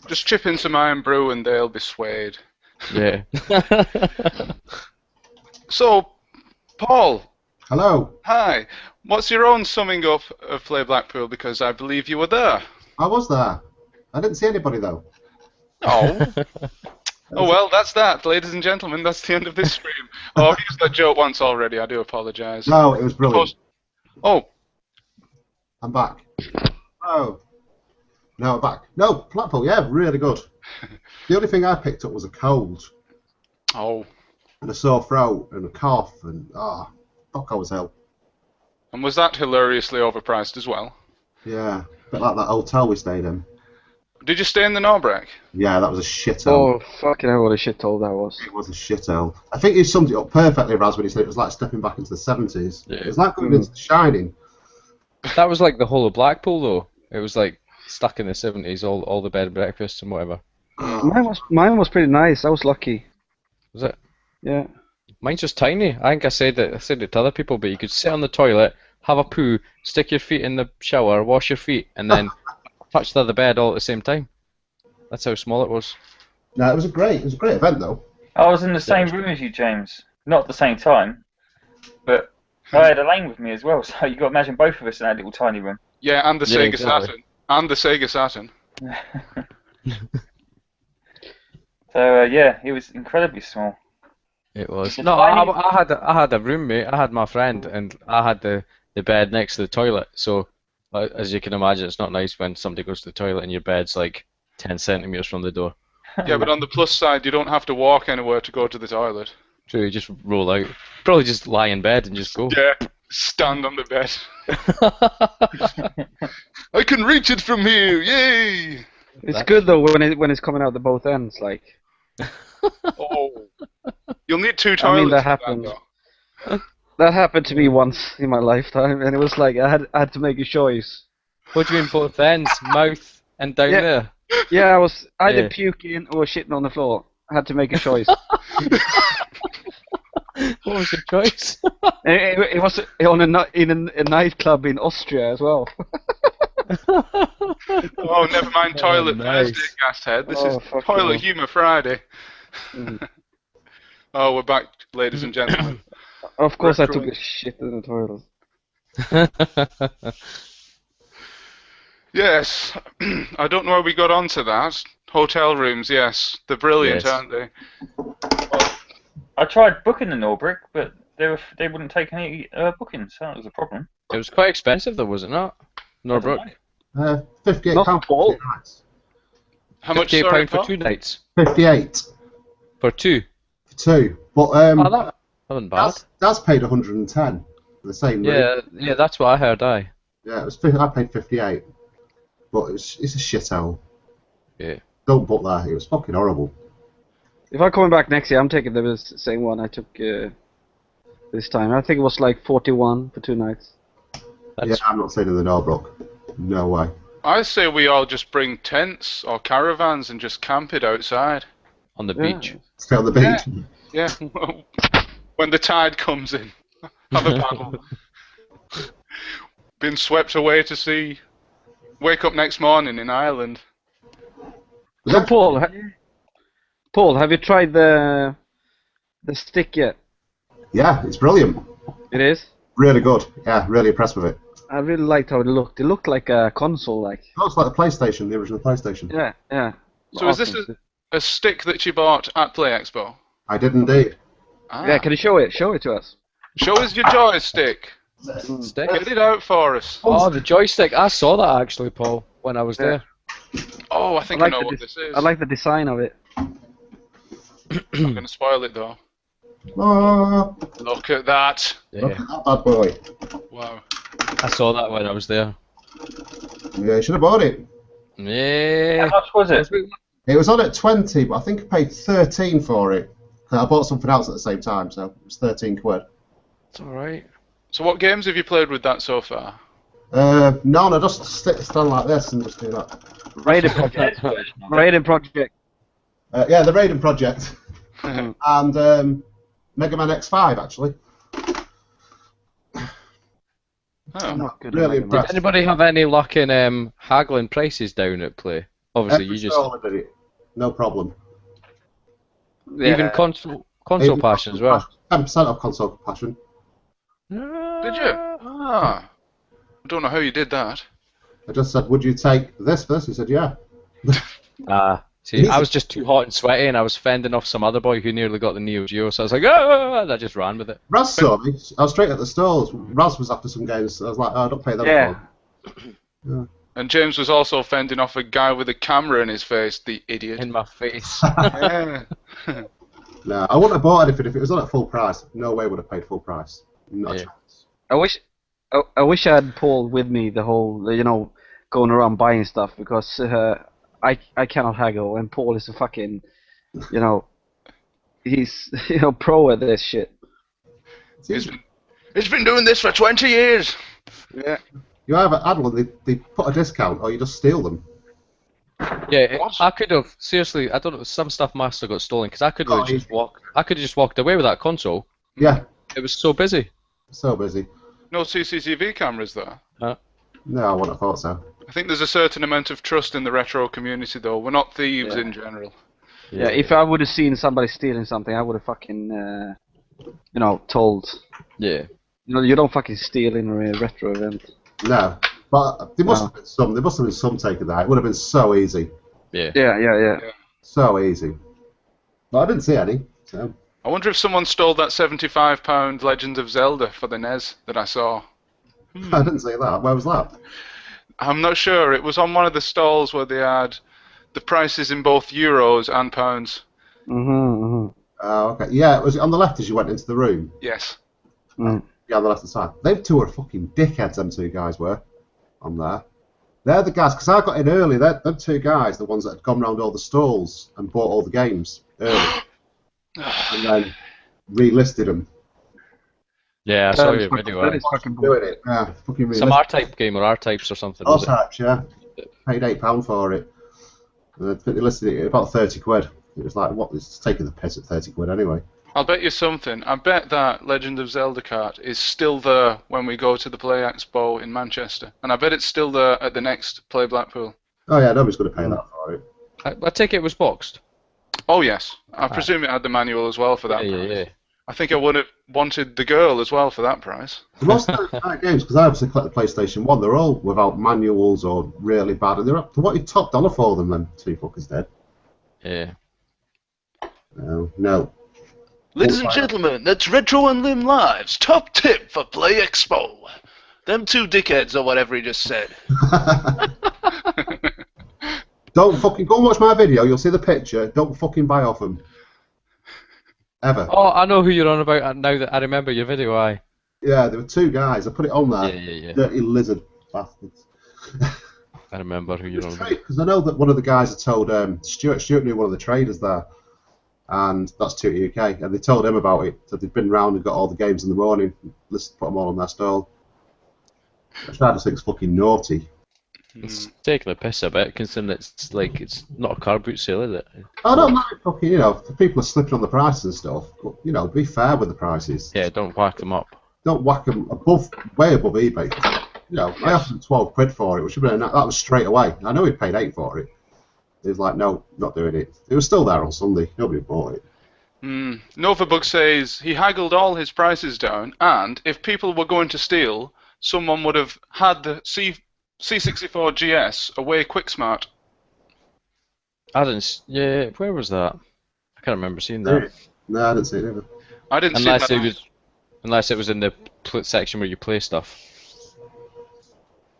just chip in some Iron Brew and they'll be swayed. Yeah. So, Paul, Hello. hi. What's your own summing up of Play Blackpool? Because I believe you were there. I was there. I didn't see anybody though. Oh. Oh well, that's that, ladies and gentlemen. That's the end of this stream. Oh, I've used that joke once already. I do apologise. No, it was brilliant. Oh, I'm back. Oh. No, I'm back. No, Blackpool, yeah, really good. The only thing I picked up was a cold oh. and a sore throat and a cough and fuck I was hell. And was that hilariously overpriced as well? Yeah, a bit like that hotel we stayed in. Did you stay in the Norbreck? Yeah, that was a shithole. Oh, fucking hell, what a shithole that was. It was a shithole. I think you summed it up perfectly, Razz, when he said it was like stepping back into the 70s. Yeah. It was like going into The Shining. That was like the whole of Blackpool, though. It was like stuck in the 70s, all the bed and breakfasts and whatever. Mine was pretty nice. I was lucky. Was it? Yeah. Mine's just tiny. I think I said it to other people, but you could sit on the toilet, have a poo, stick your feet in the shower, wash your feet, and then touch the other bed all at the same time. That's how small it was. No, it was a great event though. I was in the same room as you, James. Not at the same time, but I had Elaine with me as well. So you got to imagine both of us in that little tiny room. Yeah, and the Yeah, Sega exactly. Saturn. And the Sega Saturn. So yeah, it was incredibly small. It was. The No, tiny- I had a roommate. I had my friend, and I had the bed next to the toilet. So, as you can imagine, it's not nice when somebody goes to the toilet and your bed's like 10 centimeters from the door. Yeah, but on the plus side, you don't have to walk anywhere to go to the toilet. So you just roll out. Probably just lie in bed and just go. Yeah, stand on the bed. I can reach it from here, yay! It's good though when it's coming out the both ends, like. Oh, you'll need two I toilets. mean, that for happened. though. That happened to me once in my lifetime, and it was like I had to make a choice. What do you mean both ends? Mouth and down Yeah. there? Yeah, I was either Yeah. puking or shitting on the floor. I had to make a choice. What was your choice? It was in a nightclub in Austria as well. Oh, never mind toilet nice. Thursday, Gashead. This Oh, is fuck Toilet no. Humour Friday. Mm. Oh, we're back, ladies and gentlemen. Of course, I Retro. took a shit in the toilet. Yes, I don't know how we got onto that. Hotel rooms, yes. They're brilliant, Yes. aren't they? I tried booking the Norbrick, but they wouldn't take any bookings, so that was a problem. It was quite expensive though, was it not? Norbrook. £58 Not for Paul. 2 nights. How much, £58 sorry, for Paul? 2 nights. 58 For 2. for 2. But Oh, that wasn't bad. That's paid 110 for the same room. Yeah, that's what I heard. Aye. Yeah, it was. I paid 58, but it's a shithole. Yeah. Don't book there. It was fucking horrible. If I'm coming back next year, I'm taking the same one I took this time. I think it was like 41 for 2 nights. That's, Yeah, I'm not staying in the Norbrook. No way. I say we all just bring tents or caravans and just camp it outside. on the Yeah. beach. Stay on the beach. Yeah, when the tide comes in. Have a paddle. Been swept away to sea. Wake up next morning in Ireland. So Paul, have you tried the stick yet? Yeah, it's brilliant. It is. Really good. Yeah, really impressed with it. I really liked how it looked. It looked like a console, like. Oh, it's like the PlayStation, the original PlayStation. Yeah, yeah. So is this Awesome. a stick that you bought at Play Expo? I did indeed. Ah. Yeah, can you show it? Show it to us. Show us your joystick. Stick. Get it out for us. Oh, the joystick. I saw that actually, Paul, when I was Yeah. there. Oh, I think I like know the what dis- this is. I like the design of it. I'm going to spoil it though. Oh, Look at that. look Yeah. at that bad boy. Wow. I saw that when I was there. Yeah, you should have bought it. Yeah. How much was it? It was on at 20, but I think I paid 13 for it. I bought something else at the same time, so it was 13 quid. It's alright. So what games have you played with that so far? No, I just stand like this and just do that. Raiden Project. Raiden Project. Yeah, the Raiden Project. Mhm. And Mega Man X5, actually. Oh. Not good. Really at Mega Man. impressed. Did anybody have any luck in haggling prices down at Play? Obviously, Every you just stall I did it. No problem. Yeah. even console passion as well. 10% off console passion. Did you? Ah. I don't know how you did that. I just said, would you take this for this? He said, yeah. See, I was just too hot and sweaty, and I was fending off some other boy who nearly got the Neo Geo, so I was like, oh, and I just ran with it. Razz saw me. I was straight at the stalls. Razz was after some games. So I was like, oh, don't pay them Yeah. for. And James was also fending off a guy with a camera in his face, the idiot. In my face. Yeah. No, I wouldn't have bought anything if it was on at full price. No way would have paid full price. Not a Yeah. chance. I wish I had Paul with me the whole, going around buying stuff because I cannot haggle, and Paul is a fucking, he's pro at this shit. He's been doing this for 20 years. Yeah. You either had one, they put a discount, or you just steal them. Yeah, I could have seriously. I don't know. Some stuff must have got stolen because I could have just walked. I could have just walked away with that console. Yeah. It was so busy. So busy. No CCTV cameras there. No, I wouldn't have thought so. I think there's a certain amount of trust in the retro community, though. We're not thieves in general. Yeah, if I would have seen somebody stealing something, I would have fucking, told. Yeah. You don't fucking steal in a retro event. No, but there must have been some. There must have been some taken there. It would have been so easy. Yeah. Yeah. So easy. But I didn't see any. So. I wonder if someone stole that £75 Legend of Zelda for the NES that I saw. I didn't see that. Where was that? I'm not sure. It was on one of the stalls where they had the prices in both euros and pounds. Mm-hmm. Oh, okay. Yeah, was it on the left as you went into the room? Yes. Mm. Yeah, on the left side. Them two are fucking dickheads, them two guys were, on there. They're the guys, because I got in early, them two guys, the ones that had gone round all the stalls and bought all the games early. And then relisted them. Yeah, I saw your video. That is fucking Doing it. Yeah, fucking relisted. Some R-Type game or R-Types or something. All Was it? types, yeah. Paid £8 for it. And I think they listed it at about 30 quid. It was like, what? It's taking the piss at 30 quid anyway. I'll bet you something. I bet that Legend of Zelda cart is still there when we go to the Play Expo in Manchester. And I bet it's still there at the next Play Blackpool. Oh yeah, nobody's going to pay that for it. I take it was boxed. Oh, yes. I presume it had the manual as well for that price. Yeah. I think I would have wanted the girl as well for that price. Most of the games, because I obviously collect the PlayStation 1, they're all without manuals or really bad, and they wanted top dollar for them, them two fuckers did. Yeah. No. Ladies and gentlemen, that's Retro Unlim Live's top tip for Play Expo. Them two dickheads or whatever he just said. Don't fucking go and watch my video, you'll see the picture, don't fucking buy off them. Ever. Oh, I know who you're on about now that I remember your video, aye. Yeah, there were two guys, I put it on there. Yeah. Dirty lizard bastards. I remember who you're on about. Because I know that one of the guys had told Stuart knew one of the traders there, and that's Tutor UK, and they told him about it, so they'd been round and got all the games in the morning, put them all on their stall. Which I just think it's fucking naughty. It's taking a piss a bit, considering it's not a car boot sale, is it? I don't mind fucking, if people are slipping on the prices and stuff, but, be fair with the prices. Yeah, don't whack them up. Don't whack them way above eBay. I offered him 12 quid for it, which would have been, that was straight away. I know he paid 8 for it. He was like, no, not doing it. It was still there on Sunday. Nobody bought it. Novabug says he haggled all his prices down, and if people were going to steal, someone would have had the C64 GS away quick-smart. I didn't. Yeah, where was that? I can't remember seeing that. No, I didn't see it either. I didn't see that. Unless it was in the section where you play stuff.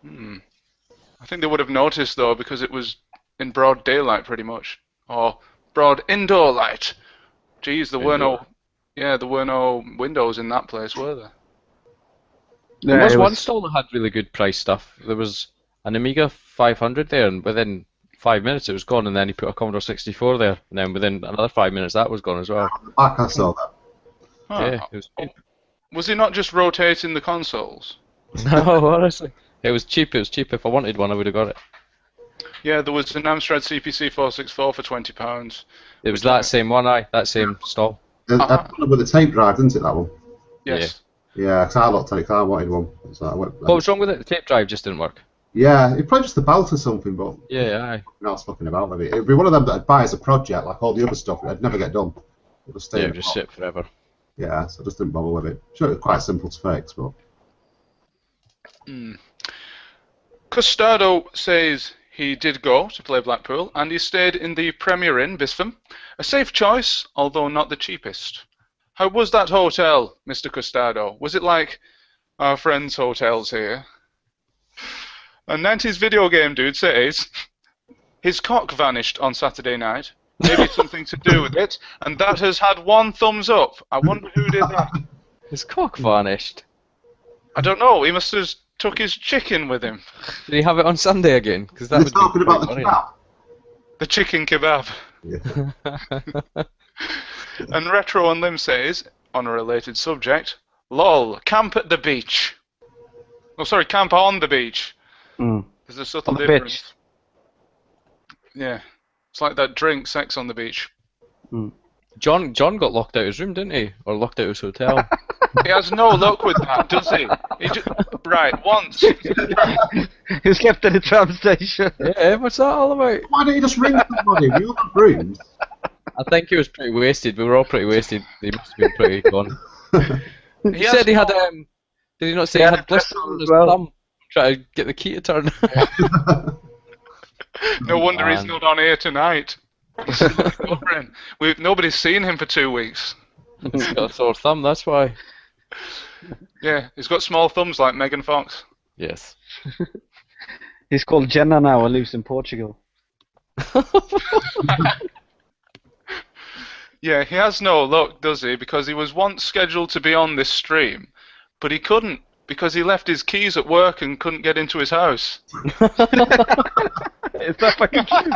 I think they would have noticed though, because it was in broad daylight pretty much, or broad indoor light. Jeez, there were no windows in that place, were there? There was one stall that had really good price stuff. There was an Amiga 500 there, and within 5 minutes it was gone, and then he put a Commodore 64 there, and then within another 5 minutes that was gone as well. I saw that. Yeah, it was good. Was he not just rotating the consoles? No, honestly. It was cheap. If I wanted one, I would have got it. Yeah, there was an Amstrad CPC 464 for £20. It was that same one, that same stall. That one with the tape drive, didn't it, that one? Yes. Yeah, because I looked at it, because I wanted one. So what was wrong with it? The tape drive just didn't work. Yeah, it probably just the belt or something, but yeah, aye. I was fucking about with it. It'd be one of them that I'd buy as a project, like all the other stuff. I'd never get done. It would stay. Yeah, just sit forever. Yeah, so I just didn't bother with it. Sure, it was quite simple to fix, but. Costado says he did go to play Blackpool, and he stayed in the Premier Inn, Bispham. A safe choice, although not the cheapest. How was that hotel, Mr. Costado? Was it like our friends' hotels here? And 90s video game dude says his cock vanished on Saturday night. Maybe something to do with it, and that has had 1 thumbs up. I wonder who did that. His cock vanished. I don't know. He must have took his chicken with him. Did he have it on Sunday again? Because that We're would talking be about the quite kebab. The chicken kebab. Yeah. And Retro Unlim says, on a related subject, lol, camp at the beach. Oh, sorry, camp on the beach. Mm. There's a subtle On the difference. beach. Yeah. It's like that drink, Sex on the Beach. Mm. John got locked out of his room, didn't he? Or locked out of his hotel. He has no luck with that, does he? Right, once. He's kept in the tram station. Yeah, what's that all about? Why don't you just ring somebody? We all have rooms. I think he was pretty wasted. We were all pretty wasted. He must have been pretty gone. He has said he had no- Did he not say He he had had blisters on as his well. thumb? Try to get the key to turn. No wonder he's Man. not on here tonight. He's still recovering. Nobody's seen him for 2 weeks. He's got a sore thumb. That's why. Yeah, he's got small thumbs like Megan Fox. Yes. He's called Jenna now and lives in Portugal. Yeah, he has no luck, does he? Because he was once scheduled to be on this stream, but he couldn't because he left his keys at work and couldn't get into his house. Is that fucking true?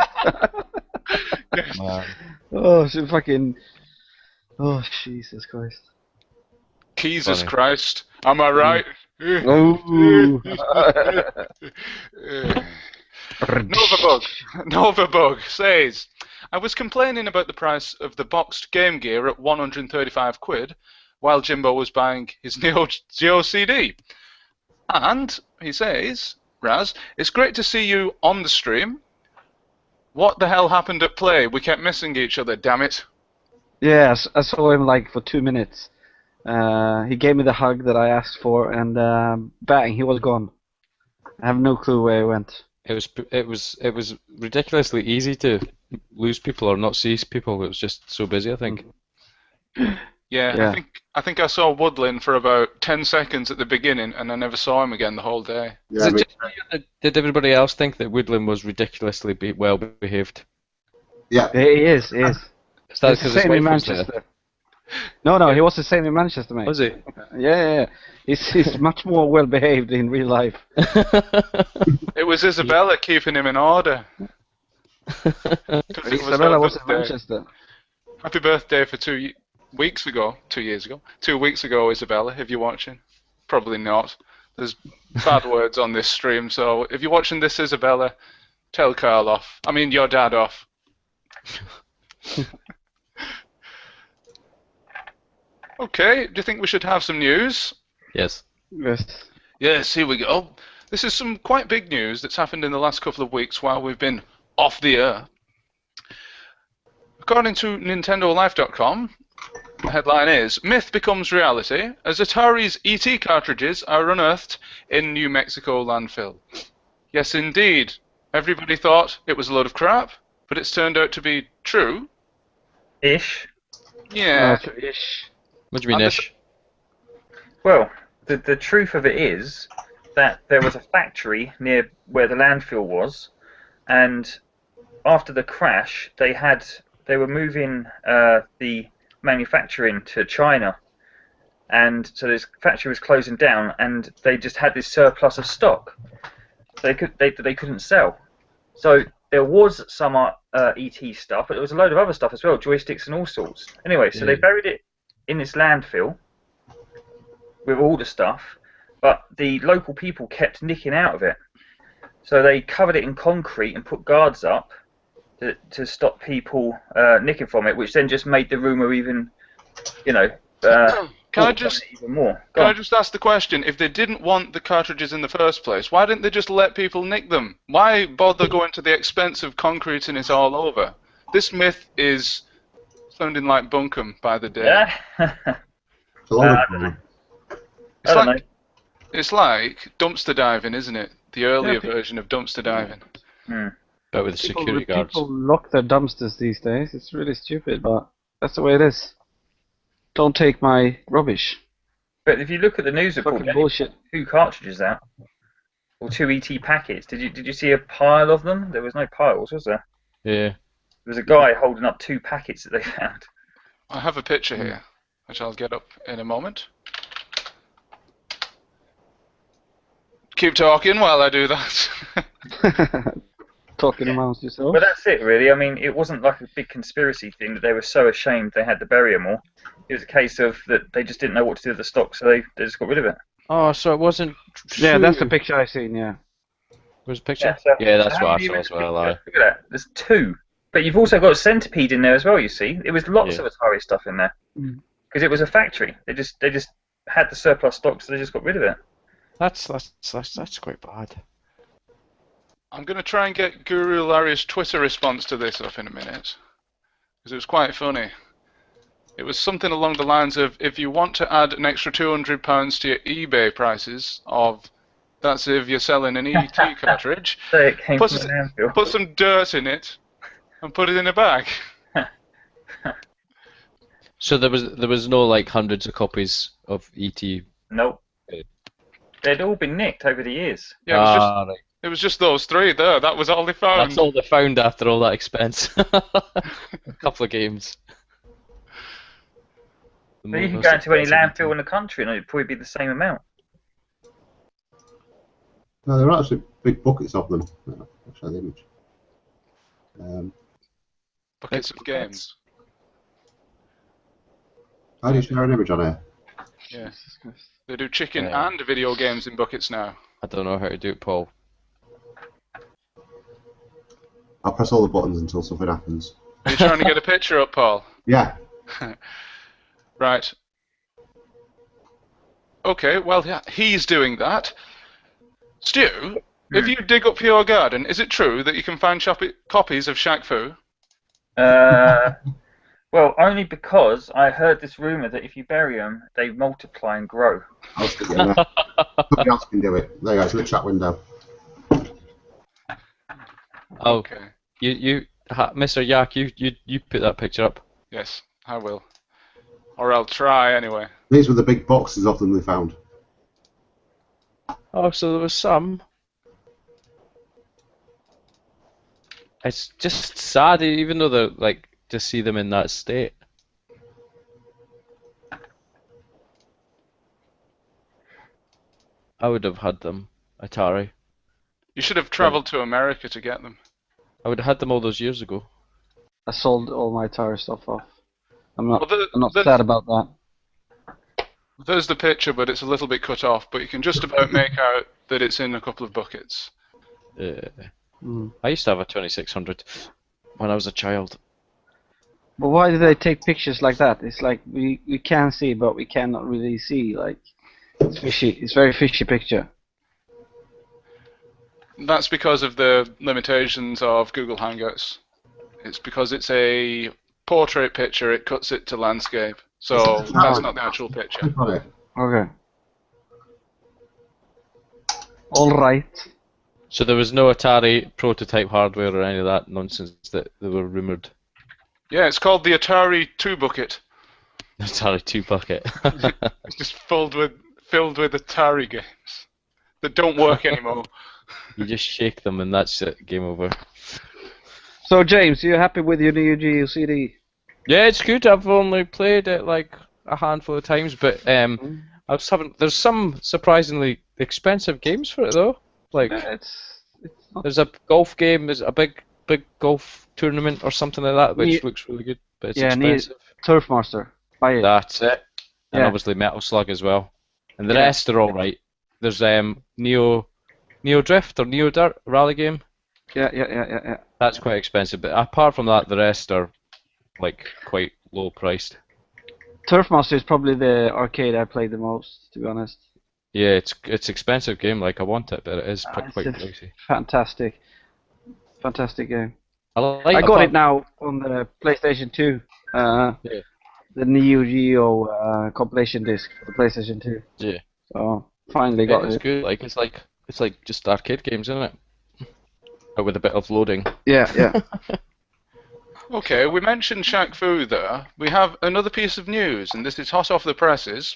Man. Oh, she fucking. Oh, Jesus Christ. Jesus Funny. Christ, am I right? Oh. Novabug says, I was complaining about the price of the boxed Game Gear at 135 quid while Jimbo was buying his Neo Geo CD. And, he says, Razz, it's great to see you on the stream. What the hell happened at play? We kept missing each other, damn it. Yes, I saw him like for 2 minutes. He gave me the hug that I asked for, and bang, he was gone. I have no clue where he went. It was ridiculously easy to lose people or not see people. It was just so busy, I think. Yeah. I think I saw Woodland for about 10 seconds at the beginning, and I never saw him again the whole day. Yeah, Is it just me, or did everybody else think that Woodland was ridiculously well behaved? yeah. He is. Is that He's the because his same in wife was there? Manchester. No, he was the same in Manchester, mate. Was he? Yeah. He's much more well behaved in real life. It was Isabella keeping him in order. 'Cause it was Isabella her was in birthday. Manchester. Happy birthday for 2 weeks ago, 2 years ago. 2 weeks ago, Isabella, if you're watching. Probably not. There's bad words on this stream, so if you're watching this, Isabella, tell Carl off. I mean, your dad off. Okay, do you think we should have some news? Yes. Yes. Yes, here we go. This is some quite big news that's happened in the last couple of weeks while we've been off the air. According to NintendoLife.com, the headline is, Myth becomes reality as Atari's ET cartridges are unearthed in New Mexico landfill. Yes, indeed. Everybody thought it was a load of crap, but it's turned out to be true. Ish. Yeah. Ish. What do you mean, And ish? Well, the truth of it is that there was a factory near where the landfill was, and after the crash, they were moving the manufacturing to China, and so this factory was closing down, and they just had this surplus of stock they couldn't sell. So there was some ET stuff, but there was a load of other stuff as well, joysticks and all sorts. Anyway, so they buried it in this landfill with all the stuff, but the local people kept nicking out of it. So they covered it in concrete and put guards up to stop people nicking from it, which then just made the rumour even, Can I just even more. Go Can I on. just ask the question, if they didn't want the cartridges in the first place, why didn't they just let people nick them? Why bother going to the expense of concreting it all over? This myth is sounding like bunkum by the day. Yeah. It's a lot I of don't know. It's I don't like, know. it's like dumpster diving, isn't it? The earlier Yeah, version of dumpster diving. But with the security guards. People lock their dumpsters these days. It's really stupid, but that's the way it is. Don't take my rubbish. But if you look at the news report, Fucking bullshit. 2 cartridges out, or 2 ET packets. Did you see a pile of them? There was no piles, was there? Yeah. There was a guy holding up 2 packets that they found. I have a picture here, which I'll get up in a moment. keep talking while I do that. Talking amongst yourselves. But that's it, really. I mean, it wasn't like a big conspiracy thing that they were so ashamed they had to bury them all. It was a case of that they just didn't know what to do with the stock, so they just got rid of it. Oh, so it wasn't. Yeah, that's the true. picture I've seen. Yeah. Was a picture? so- Yeah, that's so what how I many saw as images well. have you Aye. got? Look at that. There's 2. But you've also got Centipede in there as well, you see. There was lots Yeah. of Atari stuff in there. Mm. Because it was a factory. They just had the surplus stock, so they just got rid of it. That's quite bad. I'm going to try and get Guru Larry's Twitter response to this up in a minute, because it was quite funny. It was something along the lines of, if you want to add an extra £200 to your eBay prices of, that's if you're selling an ET cartridge, So it came Put from s- an anvil. put some dirt in it and put it in a bag. So there was no like hundreds of copies of ET. Nope. Okay. They'd all been nicked over the years. Yeah, it was just Right. it was just those 3 there. That was all they found. That's all they found after all that expense. A couple of games. The So you can most go into any expensive landfill ET. in the country and it'd probably be the same amount. No, there are actually big buckets of them. I'll show the image. Buckets of games. How do you share an image on here? Yeah. They do chicken Yeah. and video games in buckets now. I don't know how to do it, Paul. I'll press all the buttons until something happens. Are you trying to get a picture up, Paul? Yeah. Right. Okay, well, yeah, he's doing that. Stu, if you dig up your garden, is it true that you can find copies of Shaq Fu? Well, only because I heard this rumour that if you bury them, they multiply and grow. I'll stick it in there. Somebody else can do it. There you go, it's in the chat window. Oh, Okay. Mr. Yak, you put that picture up. Yes, I will. Or I'll try anyway. These were the big boxes of them they found. Oh, so there was some. It's just sad, even though they're like to see them in that state. I would have had them, Atari. You should have travelled to America to get them. I would have had them all those years ago. I sold all my Atari stuff off. I'm not Well, sad about that. There's the picture, but it's a little bit cut off. But you can just about make out that it's in a couple of buckets. Mm. I used to have a 2600 when I was a child. But why do they take pictures like that? It's like we can see, but we cannot really see. Like it's fishy. It's very fishy picture. That's because of the limitations of Google Hangouts. It's because it's a portrait picture, it cuts it to landscape. So that's not the actual picture. Click on it. Okay. All right. So there was no Atari prototype hardware or any of that nonsense that they were rumoured. Yeah, it's called the Atari 2 bucket. Atari 2 bucket. It's just filled with Atari games that don't work anymore. You just shake them and that's it, game over. So James, you happy with your Neo Geo CD? Yeah, it's good. I've only played it like a handful of times, but I was having. There's some surprisingly expensive games for it though. Like It's not. there's a golf game, there's a big golf tournament or something like that, which Ne- looks really good, but it's Yeah, expensive. Turf Master. Buy it. That's it. And Yeah. obviously Metal Slug as well. And the Yeah. rest are all right. There's Neo Drift or Neo Dirt rally game. Yeah. That's quite expensive, but apart from that, the rest are like quite low priced. Turf Master is probably the arcade I played the most, to be honest. Yeah, it's expensive game. Like I want it, but it is quite It's pricey. fantastic game. I I got it now on the PlayStation 2. Yeah. The Neo Geo compilation disc for the PlayStation 2. Yeah. So finally got It's it. good. Like it's like just arcade games, isn't it? But with a bit of loading. Yeah. Okay, we mentioned Shaq Fu there. We have another piece of news, and this is hot off the presses.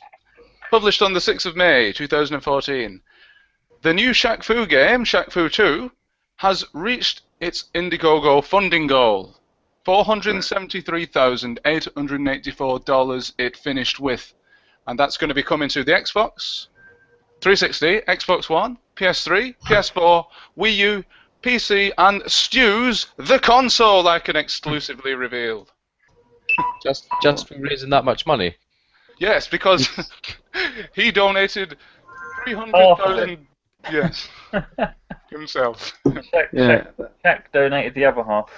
Published on the 6th of May, 2014. The new Shaq Fu game, Shaq Fu 2, has reached its Indiegogo funding goal. $473,884 it finished with. And that's going to be coming to the Xbox, 360, Xbox One, PS3, PS4, Wii U, PC, and Stu's The Console I can exclusively reveal. Just for raising that much money. Yes, because he donated Half of it. 300,000. Yes, himself. Shaq donated the other half.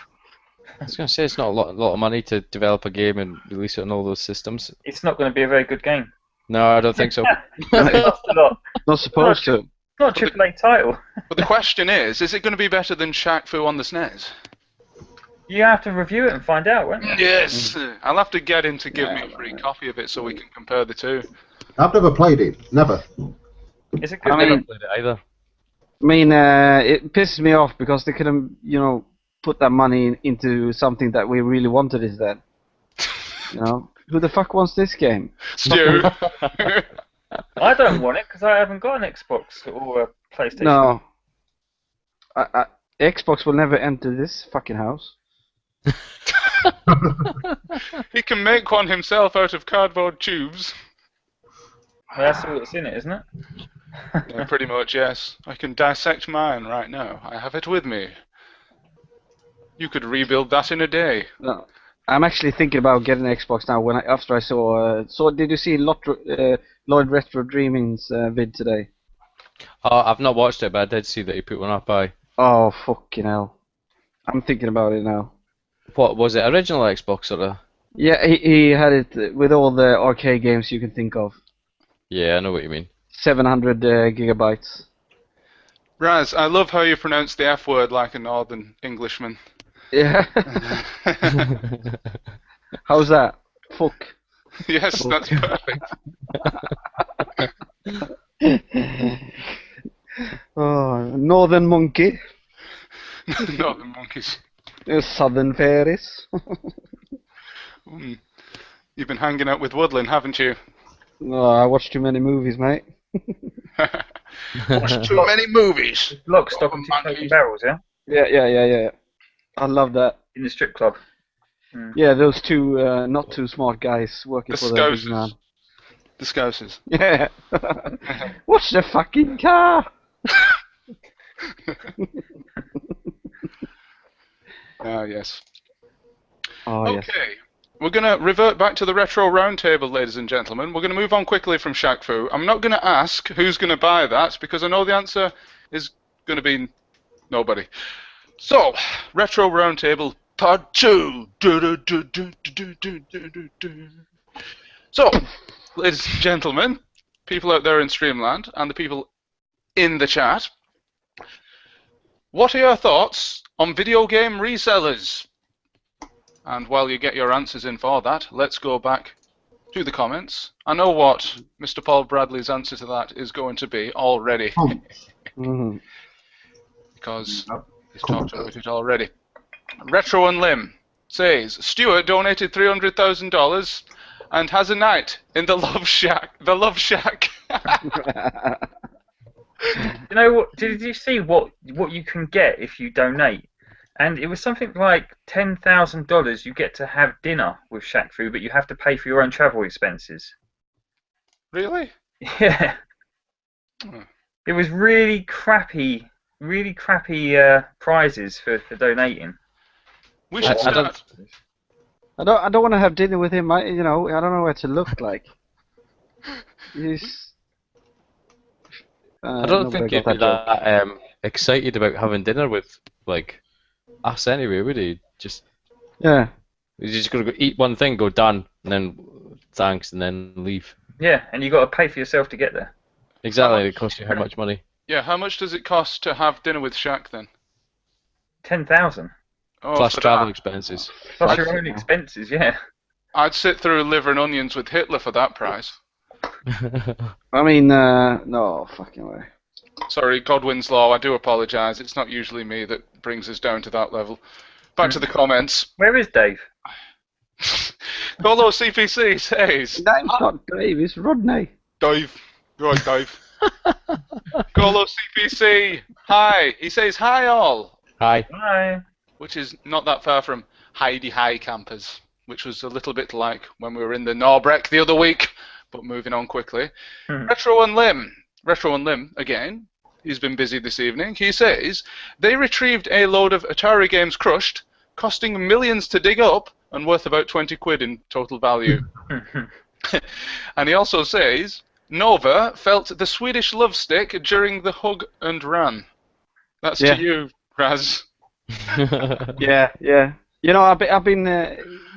I was going to say it's not a lot of money to develop a game and release it on all those systems. It's not going to be a very good game. No, I don't think so. It costs a lot. Not supposed to. It's not a AAA title. But the question is it going to be better than Shaq Fu on the SNES? You have to review it and find out, won't you? Yes, I'll have to get him to give me a free copy of it so we can compare the two. I've never played it. Never. Is it good? I mean, Played it either. It pisses me off because they could have, put that money into something that we really wanted instead. Who the fuck wants this game? Stu. I don't want it because I haven't got an Xbox or a PlayStation. No. Xbox will never enter this fucking house. He can make one himself out of cardboard tubes. Well, that's all that's in it, isn't it? Yeah, pretty much, yes. I can dissect mine right now. I have it with me. You could rebuild that in a day. No. I'm actually thinking about getting an Xbox now. After I saw, did you see Lloyd Retro Dreaming's vid today? Oh, I've not watched it, but I did see that he put one up. Oh fucking hell! I'm thinking about it now. What was it? Original Xbox or a? Yeah, he had it with all the arcade games you can think of. Yeah, I know what you mean. 700 gigabytes. Razz, I love how you pronounce the F word like a northern Englishman. Yeah. How's that? Fuck. Yes, that's perfect. Oh, Northern Monkey. Northern monkeys. Southern Fairies. You've been hanging out with Woodland, haven't you? No, I watch too many movies, mate. Watch too many movies. Lock, stock, and two smoking barrels, yeah? Yeah. I love that. In the strip club. Yeah, those two not too smart guys working The for the big Scousers. man. The Scousers. Yeah. Watch the fucking car. Ah, yes. Oh, yes. Okay. We're going to revert back to the retro roundtable, ladies and gentlemen. We're going to move on quickly from Shaq Fu. I'm not going to ask who's going to buy that because I know the answer is going to be nobody. So, retro roundtable part 2. So, ladies and gentlemen, people out there in Streamland and the people in the chat, what are your thoughts on video game resellers? And while you get your answers in for that, let's go back to the comments. I know what Mr. Paul Bradley's answer to that is going to be already. Because he's talked about it already. Retro Unlim says, Stuart donated $300,000 and has a night in the Love Shack. The Love Shack. You know what? Did you see what you can get if you donate? And it was something like $10,000. You get to have dinner with Shaq Fu, but you have to pay for your own travel expenses. Really? Yeah. It was really crappy prizes for donating. We should start. I don't want to have dinner with him. I don't know what to look like. He's. I don't think he'd be that excited about having dinner with us anyway, would he? Yeah. He's just gonna go eat one thing, go done, and then thanks, and then leave. Yeah, and you got to pay for yourself to get there. Exactly. It costs you how much money? Yeah, how much does it cost to have dinner with Shaq then? 10,000. Oh, Plus for travel that. expenses. Plus your own expenses, yeah. I'd sit through liver and onions with Hitler for that price. I mean, no fucking way. Sorry, Godwin's Law, I do apologise. It's not usually me that brings us down to that level. Back to the comments. Where is Dave? Golo CPC says... Name's not Dave, it's Rodney. Dave. Right, Dave. Golo CPC. Hi. He says, hi all. Hi. Hi. Which is not that far from Heidi High Campers, which was a little bit like when we were in the Norbreck the other week. But moving on quickly. Retro Unlim. Retro and Lim, again, he's been busy this evening, he says, they retrieved a load of Atari games crushed, costing millions to dig up, and worth about 20 quid in total value. And he also says, Nova felt the Swedish love stick during the hug and ran. That's to you, Razz. Yeah. You know, I've been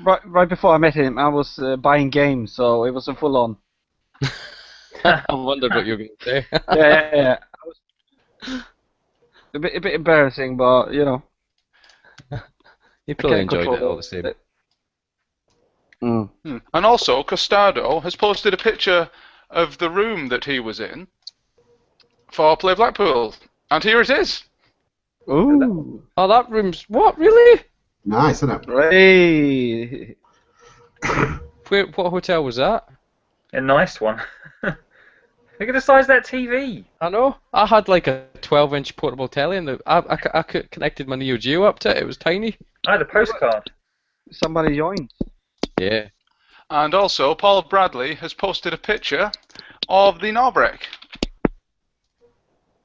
right before I met him, I was buying games, so it was a full on. I wondered what you were going to say. Yeah. I was a bit embarrassing, but you know. You probably can't enjoyed it control all the same. And also, Costado has posted a picture of the room that he was in for Play Blackpool. And here it is. Ooh. Oh, that room's... What, really? Nice, isn't it? Hey. Wait, what hotel was that? A nice one. Look at the size of that TV. I know. I had like a 12-inch portable telly, and I connected my Neo Geo up to it. It was tiny. I had a postcard. Somebody joined. Yeah. And also, Paul Bradley has posted a picture of the Norbreck,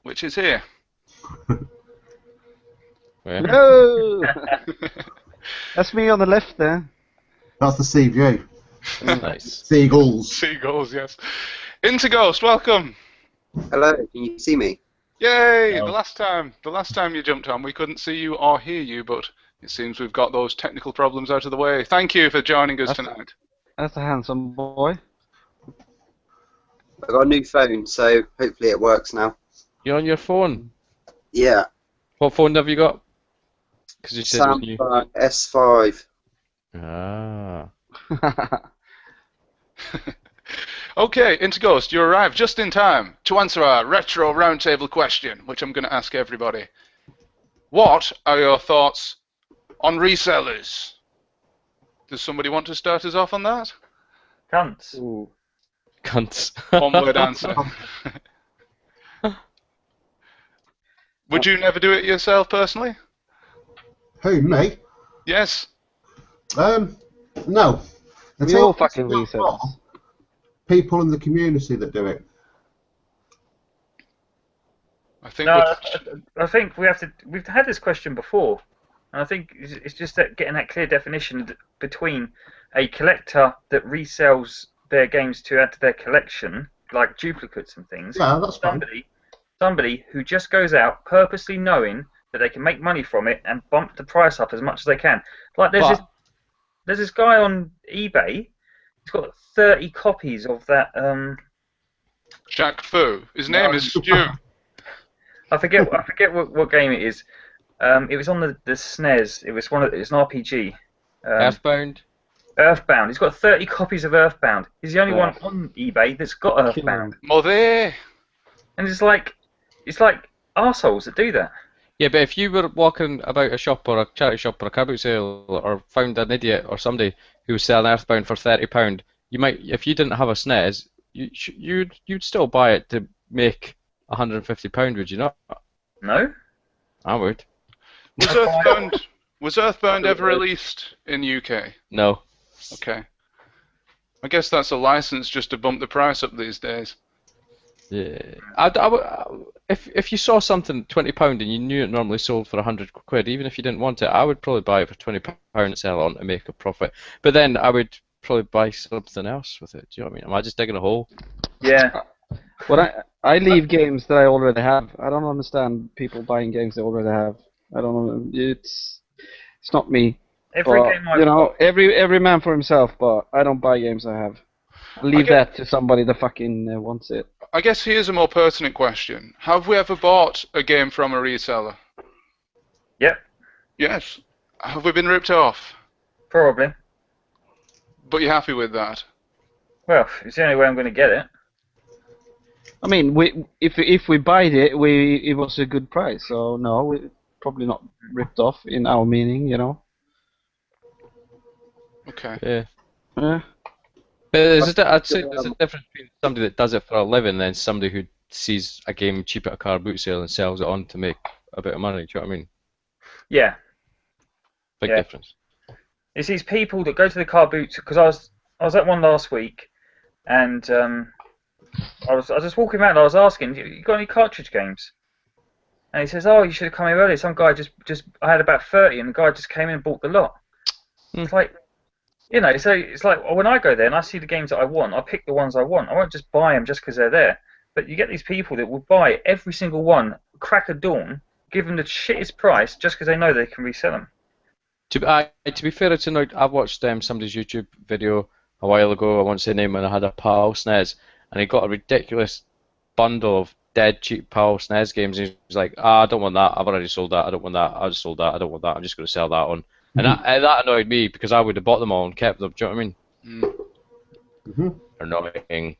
which is here. Yeah. No. That's me on the left there. That's the CG. Nice. Seagulls. Seagulls, yes. Interghost, welcome. Hello, can you see me? Yay! Oh. The last time you jumped on, we couldn't see you or hear you, but it seems we've got those technical problems out of the way. Thank you for joining us tonight. That's a handsome boy. I've got a new phone, so hopefully it works now. You're on your phone? Yeah, What phone have you got? Because you said it was new. Samsung S5. Ah. Okay, Interghost, you arrived just in time to answer our retro roundtable question, which I'm going to ask everybody. What are your thoughts on resellers? Does somebody want to start us off on that? Cunts. Ooh. Cunts. One word answer. Would you never do it yourself personally? Who, me? Yes. No. We all fucking resellers. People in the community that do it. I think No, with- I think we've had this question before, and I think it's just that getting that clear definition between a collector that resells their games to add to their collection, like duplicates and things, Yeah, that's fine. somebody who just goes out purposely knowing that they can make money from it and bump the price up as much as they can. Like there's this guy on eBay. He's got 30 copies of that. Shaq Fu. His name is Stu. I forget what game it is. It was on the SNES. It's an RPG. Earthbound. Earthbound. He's got 30 copies of Earthbound. He's the only one on eBay that's got Earthbound. Mother. And it's like arseholes that do that. Yeah, but if you were walking about a shop or a charity shop or a car boot sale or found an idiot or somebody who was selling Earthbound for £30, you might, if you didn't have a SNES, you'd still buy it to make £150, would you not? No. I would. Was Earthbound ever released in UK? No. Okay. I guess that's a license just to bump the price up these days. Yeah. If you saw something £20 and you knew it normally sold for £100, even if you didn't want it, I would probably buy it for £20 and sell it on to make a profit. But then I would probably buy something else with it. Do you know what I mean? Am I just digging a hole? Yeah. Well, I leave games that I already have. I don't understand people buying games they already have. I don't know. It's not me. Every But, game I've you know, got. every man for himself. But I don't buy games I have. I leave that to somebody that fucking wants it. I guess here's a more pertinent question. Have we ever bought a game from a reseller? Yep. Yes. Have we been ripped off? Probably. But you're happy with that? Well, it's the only way I'm going to get it. I mean, if we buy it, it was a good price. So no, we probably not ripped off in our meaning, you know. Okay. Yeah. Yeah. But I'd say there's a difference between somebody that does it for a living and somebody who sees a game cheap at a car boot sale and sells it on to make a bit of money. Do you know what I mean? Yeah. Big Yeah. difference. It's these people that go to the car boots, because I was at one last week, and I was just walking around. I was asking, you got any cartridge games? And he says, oh, you should have come here earlier. Some guy just I had about 30, and the guy just came in and bought the lot. It's like, you know, so it's like when I go there and I see the games that I want, I pick the ones I want. I won't just buy them just because they're there. But you get these people that will buy every single one, crack of dawn, give them the shittest price just because they know they can resell them. To be fair, it's annoyed. I watched somebody's YouTube video a while ago. I won't say name, and I had a PAL SNES, and he got a ridiculous bundle of dead cheap PAL SNES games. And he was like, I don't want that. I've already sold that. I don't want that. I just sold that. I don't want that. I'm just going to sell that one. And that annoyed me because I would have bought them all and kept them. Do you know what I mean? Annoying.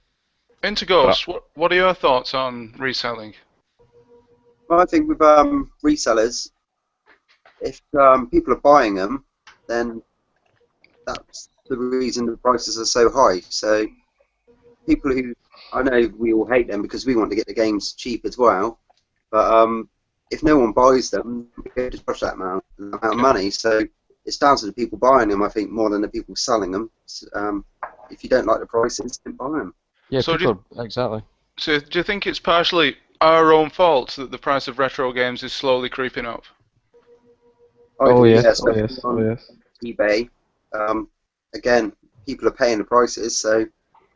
Interghost, what are your thoughts on reselling? Well, I think with resellers, if people are buying them, then that's the reason the prices are so high. So people who, I know we all hate them because we want to get the games cheap as well, but if no one buys them, we have to charge that amount of money. So it's down to the people buying them, I think, more than the people selling them. If you don't like the prices, don't buy them. Yeah, So exactly. So do you think it's partially our own fault that the price of retro games is slowly creeping up? Oh yes, especially on eBay. Again, people are paying the prices, so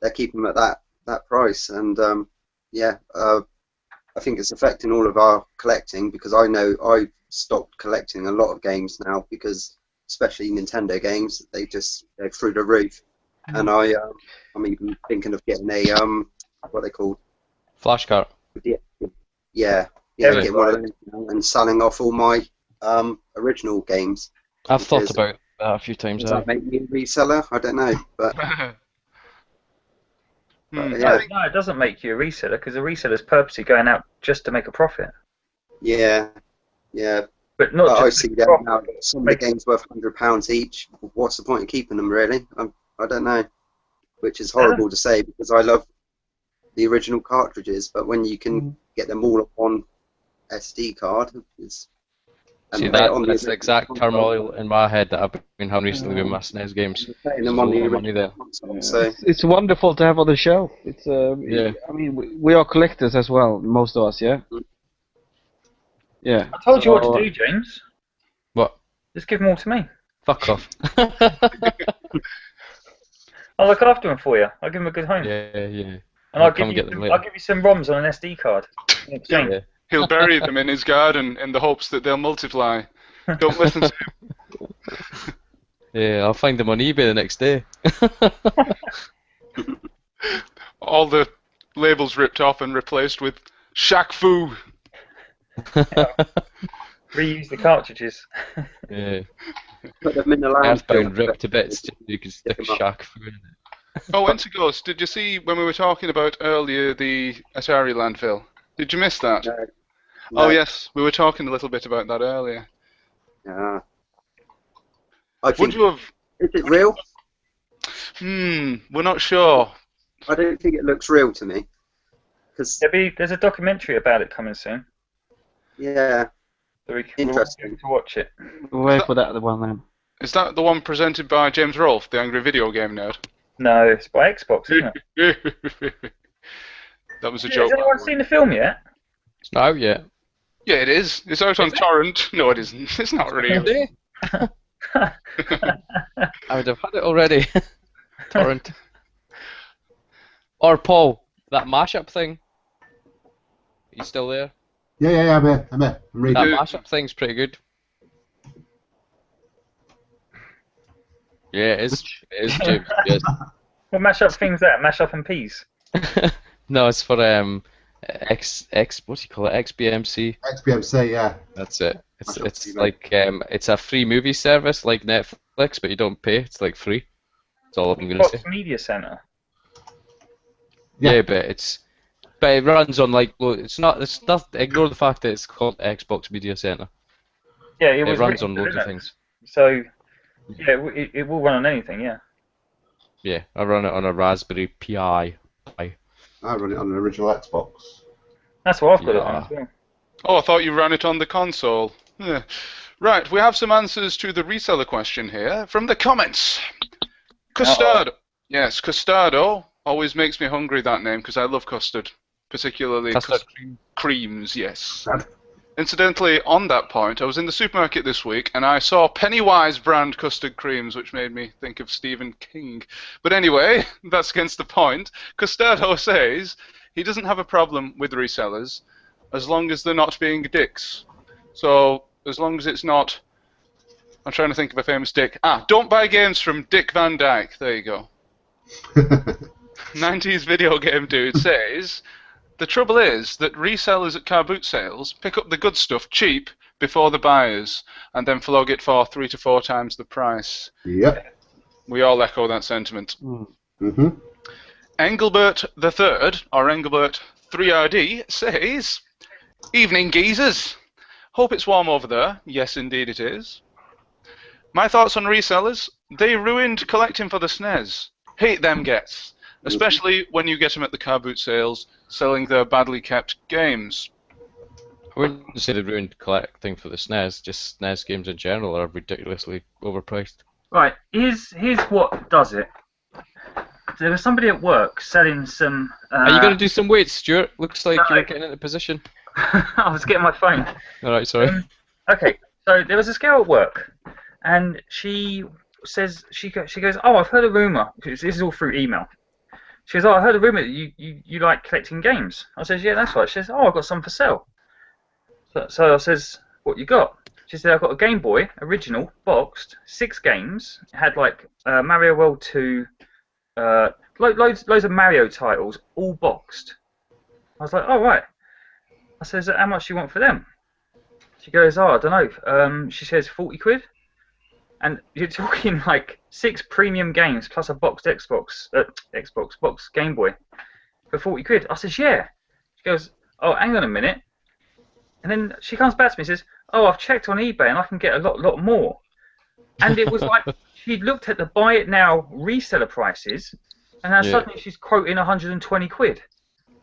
they're keeping them at that price, and I think it's affecting all of our collecting because I know I've stopped collecting a lot of games now because, especially Nintendo games, they're through the roof, and I'm even thinking of getting a what are they called? Flash cart. Yeah, getting one of those now and selling off all my original games. I've thought about that a few times. Does that make me a reseller? I don't know, but No, it doesn't make you a reseller because a reseller's purposely going out just to make a profit. Yeah. But not I just see them now. Some of the games worth £100 each. What's the point of keeping them, really? I don't know. Which is horrible to say because I love the original cartridges, but when you can get them all on SD card, it's... See, that's the exact turmoil in my head that I've been having recently with my SNES games. Money there. So It's wonderful to have on the shelf. It's I mean, we are collectors as well, most of us, yeah. Yeah. I told you what to do, James. What? Just give them all to me. Fuck off. I'll look after them for you. I'll give them a good home. Yeah. And I'll give you some ROMs on an SD card. In exchange. Yeah. He'll bury them in his garden in the hopes that they'll multiply. Don't listen to him. Yeah, I'll find them on eBay the next day. All the labels ripped off and replaced with Shaq Fu. Reuse the cartridges. Yeah. put them in the Earthbound ripped to bits. You can stick Shaq Fu in it. Oh, Interghost, did you see when we were talking about earlier the Atari landfill? Did you miss that? No. Oh yes, we were talking a little bit about that earlier. Yeah. Would you have? Is it real? We're not sure. I don't think it looks real to me. There's a documentary about it coming soon. Yeah. So we can Interesting. to watch it. We'll wait for that one then. Is that the one presented by James Rolfe, the angry video game nerd? No, it's by Xbox, isn't it? That was a joke. Has anyone seen the film yet? It's not out yet. Yeah, it is. It's out on torrent. No, it isn't. It's not real. I would have had it already. Torrent. Or Paul, that mashup thing. You still there? Yeah, I'm here. I'm reading. That mashup thing's pretty good. Yeah, it is. It is, James. Yes. What mashup thing's that? Mashup and peas? No, it's for what do you call it? XBMC. XBMC, yeah. That's it. It's like it's a free movie service like Netflix, but you don't pay. It's like free. That's all I'm gonna say. Media Center. Yeah, but it runs on like it's not. Ignore the fact that it's called Xbox Media Center. Yeah, it runs on loads of things. So yeah, it will run on anything. Yeah. Yeah, I run it on a Raspberry Pi. I run it on an original Xbox. That's what I've got it on as well. Oh, I thought you ran it on the console. Yeah. Right, we have some answers to the reseller question here from the comments. Costado. Yes, Costado always makes me hungry, that name, because I love custard. Particularly Custard creams, yes. Custard. Incidentally, on that point, I was in the supermarket this week and I saw Pennywise brand custard creams, which made me think of Stephen King. But anyway, that's against the point. Costado says he doesn't have a problem with resellers as long as they're not being dicks. So, as long as it's not... I'm trying to think of a famous dick. Don't buy games from Dick Van Dyke. There you go. 90s video game dude says... The trouble is that resellers at car boot sales pick up the good stuff cheap before the buyers and then flog it for 3 to 4 times the price. Yep. We all echo that sentiment. Mm-hmm. Engelbert III, or Engelbert 3RD, says, Evening geezers. Hope it's warm over there. Yes, indeed it is. My thoughts on resellers? They ruined collecting for the SNES. Hate them gets. Especially when you get them at the car boot sales, selling their badly kept games. I wouldn't say they ruined collecting for the SNES, just SNES games in general are ridiculously overpriced. Right, here's what does it. There was somebody at work selling some... Are you going to do some weights, Stuart? Looks like you're getting into position. I was getting my phone. Alright, sorry. Okay, so there was a girl at work, and she says, she goes, oh, I've heard a rumour, this is all through email. She goes, oh, I heard a rumour that you like collecting games. I says, yeah, that's right. She says, oh, I've got some for sale. So I says, what you got? She said, I've got a Game Boy, original, boxed, 6 games. It had like Mario World 2, loads of Mario titles, all boxed. I was like, oh, right. I says, how much do you want for them? She goes, oh, I don't know. She says, 40 quid. And you're talking like 6 premium games plus a boxed Xbox box Game Boy for 40 quid. I says, yeah. She goes, oh, hang on a minute. And then she comes back to me and says, oh, I've checked on eBay and I can get a lot more. And it was like she'd looked at the buy it now reseller prices, and now suddenly she's quoting 120 quid.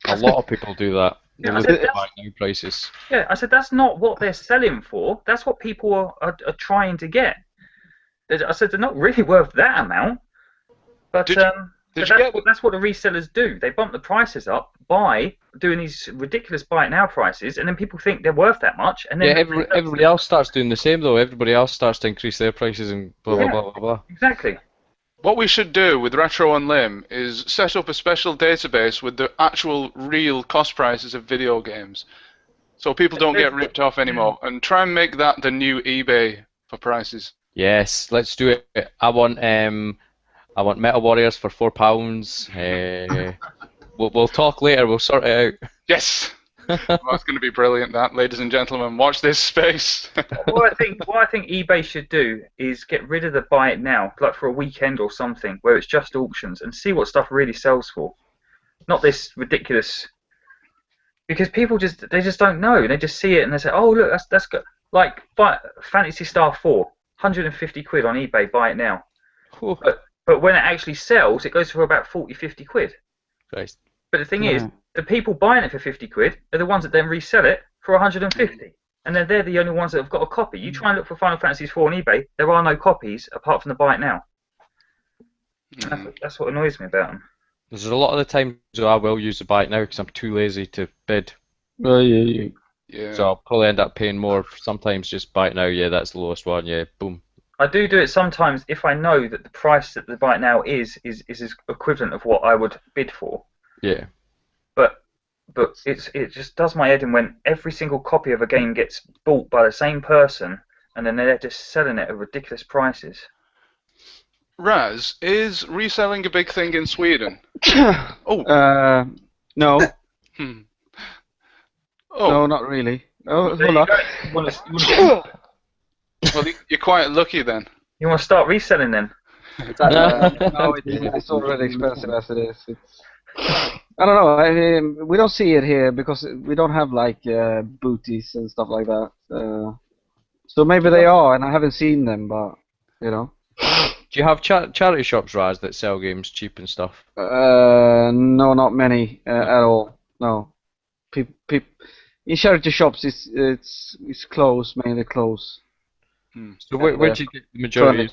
A lot of people do that. They Yeah, look at buy new prices. Yeah, I said, that's not what they're selling for. That's what people are trying to get. I said, they're not really worth that amount. But that's what the resellers do. They bump the prices up by doing these ridiculous buy it now prices, and then people think they're worth that much. And then everybody else starts doing the same though. Everybody else starts to increase their prices and blah blah blah blah blah. Exactly. What we should do with Retro Unlim is set up a special database with the actual real cost prices of video games, so people don't get ripped off anymore, and try and make that the new eBay for prices. Yes, let's do it. I want Metal Warriors for £4. We'll talk later. We'll sort it out. Yes. Well, that's going to be brilliant. That, ladies and gentlemen, watch this space. What I think eBay should do is get rid of the buy it now, like for a weekend or something, where it's just auctions, and see what stuff really sells for. Not this ridiculous. Because people just don't know. They just see it and they say, oh look, that's good. Like Phantasy Star 4, 150 quid on eBay. Buy it now. But when it actually sells, it goes for about 40, 50 quid. Christ. But the thing is, the people buying it for 50 quid are the ones that then resell it for 150. And then they're the only ones that have got a copy. You try and look for Final Fantasy 4 on eBay, there are no copies apart from the buy it now. That's what annoys me about them. There's a lot of the times where I will use the buy it now because I'm too lazy to bid. Yeah. So I'll probably end up paying more. Sometimes just buy it now. Yeah, that's the lowest one. Yeah, boom. I do it sometimes if I know that the price that the buy it now is equivalent of what I would bid for. Yeah. But it just does my head in when every single copy of a game gets bought by the same person and then they're just selling it at ridiculous prices. Razz, is reselling a big thing in Sweden? No. Oh. No, not really. Oh, hold on. Well, you're quite lucky then. You want to start reselling then? No, it's already expensive as it is. I don't know. I mean, we don't see it here because we don't have like booties and stuff like that. So maybe they are, and I haven't seen them, but you know. Do you have charity shops, Razz, that sell games cheap and stuff? No, not many at all. No. In charity shops, it's closed, mainly closed. So where do you get the majority of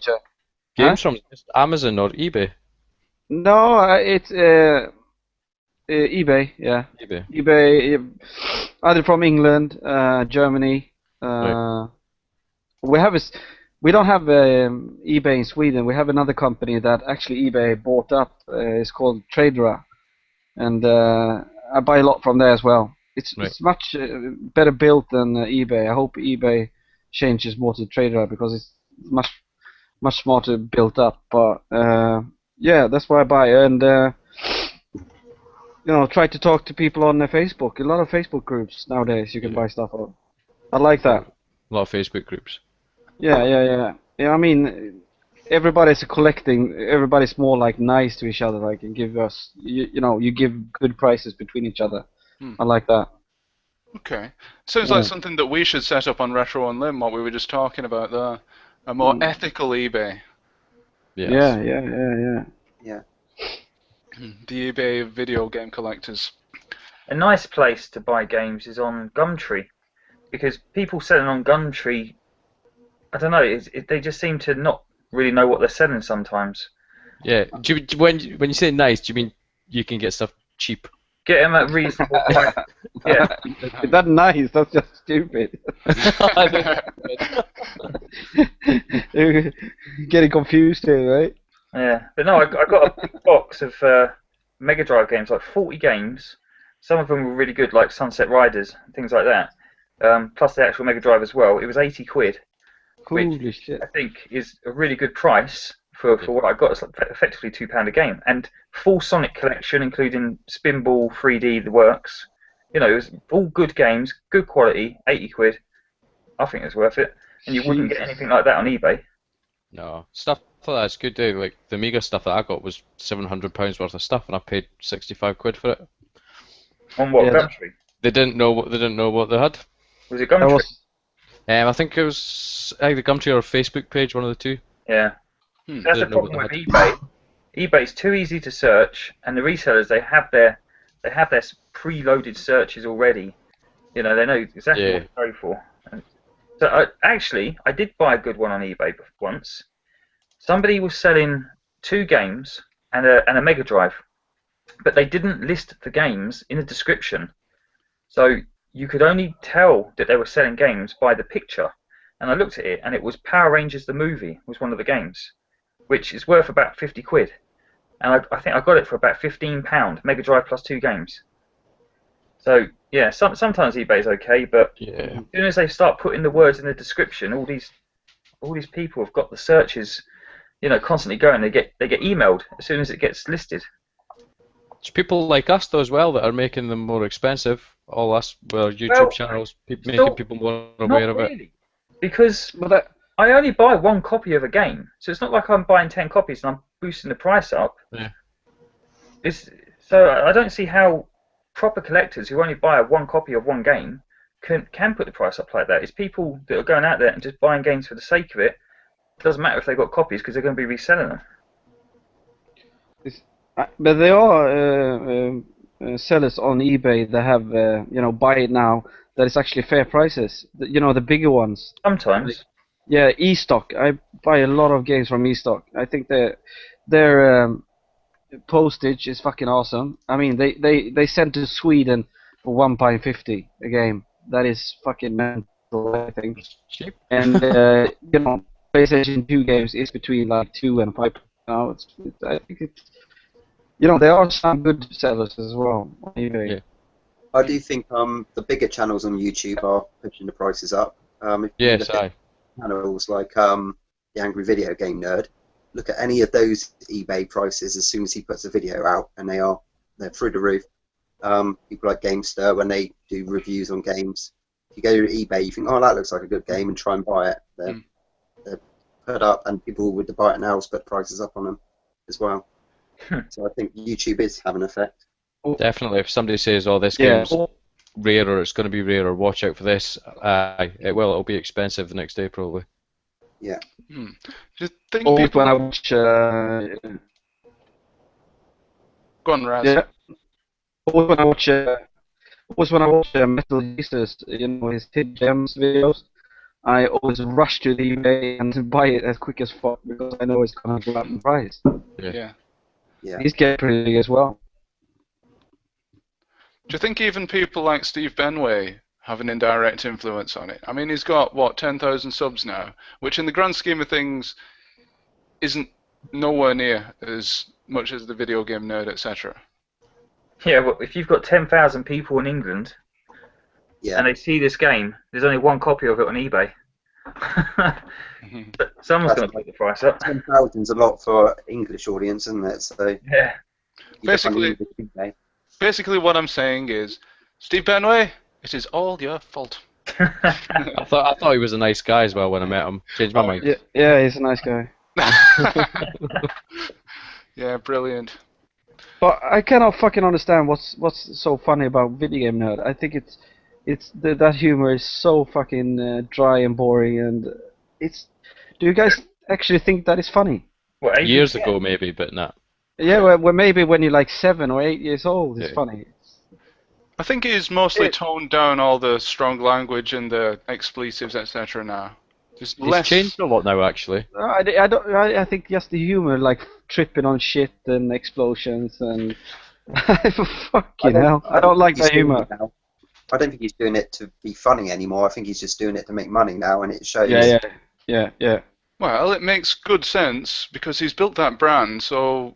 games from? Just Amazon or eBay? No, it's eBay. Yeah, eBay. eBay. Either from England, Germany. Right. We don't have eBay in Sweden. We have another company that actually eBay bought up. It's called Tradera, and I buy a lot from there as well. It's much better built than eBay. I hope eBay changes more to Tradera because it's much smarter built up. But yeah, that's why I buy. And try to talk to people on Facebook. A lot of Facebook groups nowadays you can buy stuff on. I like that. A lot of Facebook groups. Yeah. I mean, everybody's collecting. Everybody's more like nice to each other. Like, and give us, you give good prices between each other. I like that. Okay. Sounds like something that we should set up on Retro Unlim, what we were just talking about there. A more ethical eBay. Yes. Yeah. The eBay of video game collectors. A nice place to buy games is on Gumtree, because people selling on Gumtree, I don't know, they just seem to not really know what they're selling sometimes. Yeah. When you say nice, do you mean you can get stuff cheap? Get them at reasonable price. Yeah. That's nice. That's just stupid. You're getting confused here, right? Yeah, but no, I got a big box of Mega Drive games, like 40 games. Some of them were really good, like Sunset Riders, things like that. Plus the actual Mega Drive as well. It was 80 quid. Holy shit. I think is a really good price for what I got. It's like effectively £2 a game. And full Sonic collection, including Spinball, 3D, the works. It was all good games, good quality, 80 quid. I think it's worth it. And you wouldn't get anything like that on eBay. No. Stuff like that's good too. Like the Amiga stuff that I got was £700 worth of stuff and I paid 65 quid for it. On what, Gumtree? They didn't know what they had. Was it Gumtree? I think it was either Gumtree or a Facebook page, one of the two. Yeah. That's the problem with eBay. eBay's too easy to search, and the resellers they have their preloaded searches already. They know exactly what to go for. So I did buy a good one on eBay once. Somebody was selling 2 games and a Mega Drive, but they didn't list the games in the description. So you could only tell that they were selling games by the picture. And I looked at it, and it was Power Rangers the movie was one of the games, which is worth about 50 quid. And I think I got it for about £15, Mega Drive plus 2 games. So yeah, sometimes eBay's okay, but as soon as they start putting the words in the description, all these people have got the searches, constantly going. They get emailed as soon as it gets listed. It's people like us though as well that are making them more expensive. All us, YouTube channels, making people more aware of it. Because I only buy 1 copy of a game, so it's not like I'm buying 10 copies and I'm boosting the price up. Yeah. So I don't see how proper collectors who only buy 1 copy of 1 game can put the price up like that. It's people that are going out there and just buying games for the sake of it. It doesn't matter if they've got copies because they're going to be reselling them. But there are sellers on eBay that have, buy it now, that is actually fair prices. The bigger ones. Sometimes. Yeah, eStock. I buy a lot of games from eStock. I think their postage is fucking awesome. I mean, they sent to Sweden for £1.50 a game. That is fucking mental, I think. Cheap. And PlayStation 2 games is between like £2 and £5 now. I think it's. There are some good sellers as well on eBay. Yeah. I do think the bigger channels on YouTube are pushing the prices up. Yes, channels like the Angry Video Game Nerd. Look at any of those eBay prices as soon as he puts a video out, and they're through the roof. People like GameStar, when they do reviews on games, if you go to eBay, you think, oh, that looks like a good game, and try and buy it. They're put up, and people with the buy it nows put prices up on them as well. So I think YouTube is having an effect. Definitely. If somebody says, "Oh, this game's rare," or "It's going to be rare," or "Watch out for this," it'll be expensive the next day probably. Yeah. Just think Always when I watch. Go on, Razz. Yeah. Always when I watch Metal Jesus, his Hidden Gems videos, I always rush to the eBay and buy it as quick as fuck because I know it's gonna go up in price. Yeah. Yeah. He's getting pretty big as well. Do you think even people like Steve Benway have an indirect influence on it? I mean, he's got, what, 10,000 subs now, which in the grand scheme of things isn't nowhere near as much as the Video Game Nerd, etc. Yeah, well, if you've got 10,000 people in England Yeah. and they see this game, there's only one copy of it on eBay. But someone's going to take the price up. 10,000's a lot for English audience, isn't it? So Yeah. Basically what I'm saying is, Steve Benway, it is all your fault. I thought he was a nice guy as well when I met him. Changed my mind. Yeah, he's a nice guy. Yeah, brilliant. But I cannot fucking understand what's so funny about Video Game Nerd. I think that humor is so fucking dry and boring, and it's. Do you guys actually think that is funny? Well, Years ago, maybe, but not. Yeah, well, maybe when you're like 7 or 8 years old, it's funny. I think he's mostly toned down all the strong language and the expletives, etc. now. Just He's less. changed a lot now, actually. I think just the humor, like tripping on shit and explosions and fucking hell. I don't like that humor. I don't think he's doing it to be funny anymore. I think he's just doing it to make money now, and it shows. Yeah. Well, it makes good sense because he's built that brand, so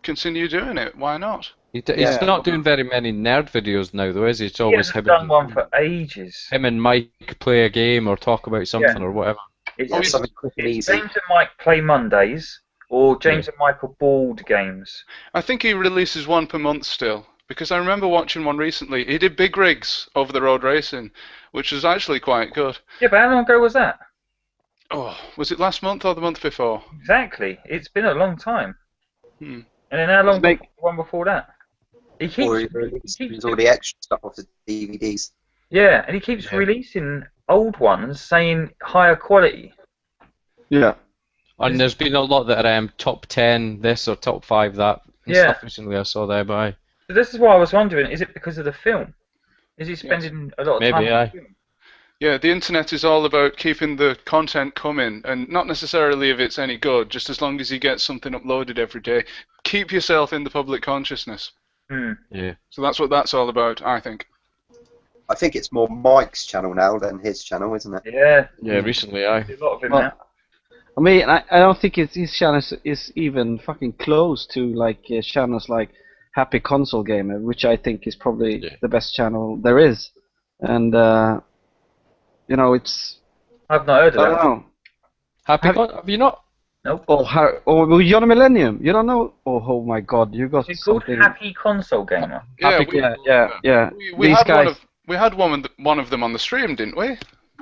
continue doing it. Why not? He's not doing very many nerd videos now, though, is he? It's He always hasn't him. done one for ages. Him and Mike play a game or talk about something or whatever. It's something quick and easy. James and Mike play Mondays, or James and Mike are board games. I think he releases one per month still, because I remember watching one recently. He did Big Rigs over the road racing, which was actually quite good. Yeah, but how long ago was that? Oh, was it last month or the month before? Exactly. It's been a long time. Hmm. And then how long was the one before that? He keeps, Or he's all the extra stuff off the DVDs. yeah, and he keeps releasing old ones saying higher quality. Yeah. And there's been a lot that are top 10 this or top 5 that and stuff recently I saw there by. So this is why I was wondering, is it because of the film? Is he spending a lot of time on the film? Yeah, the internet is all about keeping the content coming, and not necessarily if it's any good, just as long as you get something uploaded every day. Keep yourself in the public consciousness. Yeah. So that's what that's all about, I think. I think it's more Mike's channel now than his channel, isn't it? Yeah. Yeah, recently I. A lot of him now. I mean, I don't think his channel is even fucking close to like channels like Happy Console Gamer, which I think is probably the best channel there is. And you know, it's. I've not heard of that. I don't know. Have you not? Nope. Oh, you're a Millennium. You don't know? Oh my God, you got It's called something. Happy Console Gamer. Yeah. We These had guys. we had one of them on the stream, didn't we?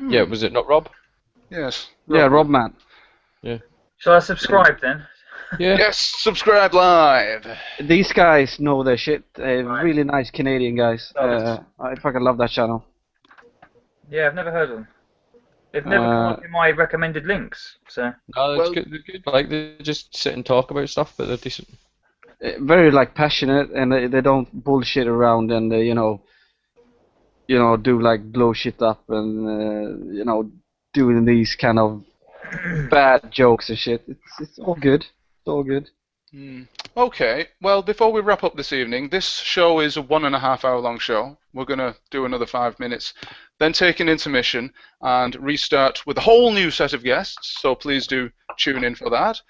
Yeah, was it not Rob? Yes. Yeah, Rob Man. Yeah. Shall I subscribe then? Yeah. Yes, subscribe live. These guys know their shit. Really nice Canadian guys. I fucking love that channel. Yeah, I've never heard of them. They've never come up in my recommended links, so. No, it's good. They're good. Like they just sit and talk about stuff, but they're decent. Very like passionate, and they don't bullshit around, and they, you know, do like blow shit up, and doing these kind of bad jokes and shit. It's all good. It's all good. Okay, well, before we wrap up this evening, this show is a 1.5 hour long show. We're going to do another 5 minutes, then take an intermission and restart with a whole new set of guests, so please do tune in for that.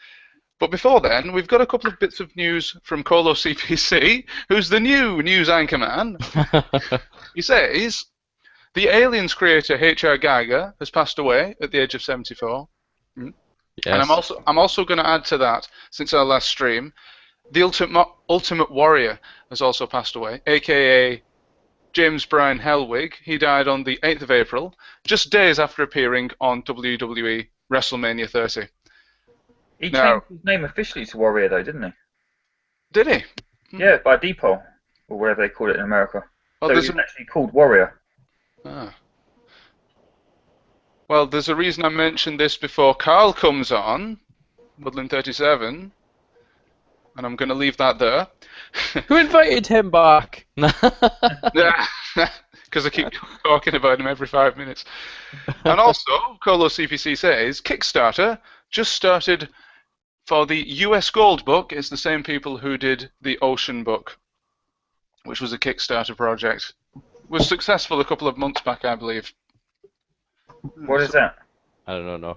But before then, we've got a couple of bits of news from Colo CPC, who's the new news anchorman. He says, the Aliens creator H.R. Geiger has passed away at the age of 74. Yes. And I'm also going to add to that, since our last stream, the Ultimate Warrior has also passed away, aka James Bryan Hellwig. He died on the 8th of April, just days after appearing on WWE WrestleMania 30. He changed his name officially to Warrior, though, didn't he? Did he? Yeah, by Depot, or whatever they call it in America. Oh, so he's actually called Warrior. Ah. Well, there's a reason I mentioned this before Carl comes on, Woodland 37, and I'm going to leave that there. Who invited him back? Because I keep talking about him every 5 minutes. And also, Colo CPC says, Kickstarter just started for the US Gold book, it's the same people who did the Ocean book, which was a Kickstarter project. Was successful a couple of months back, I believe. What is that? I don't know.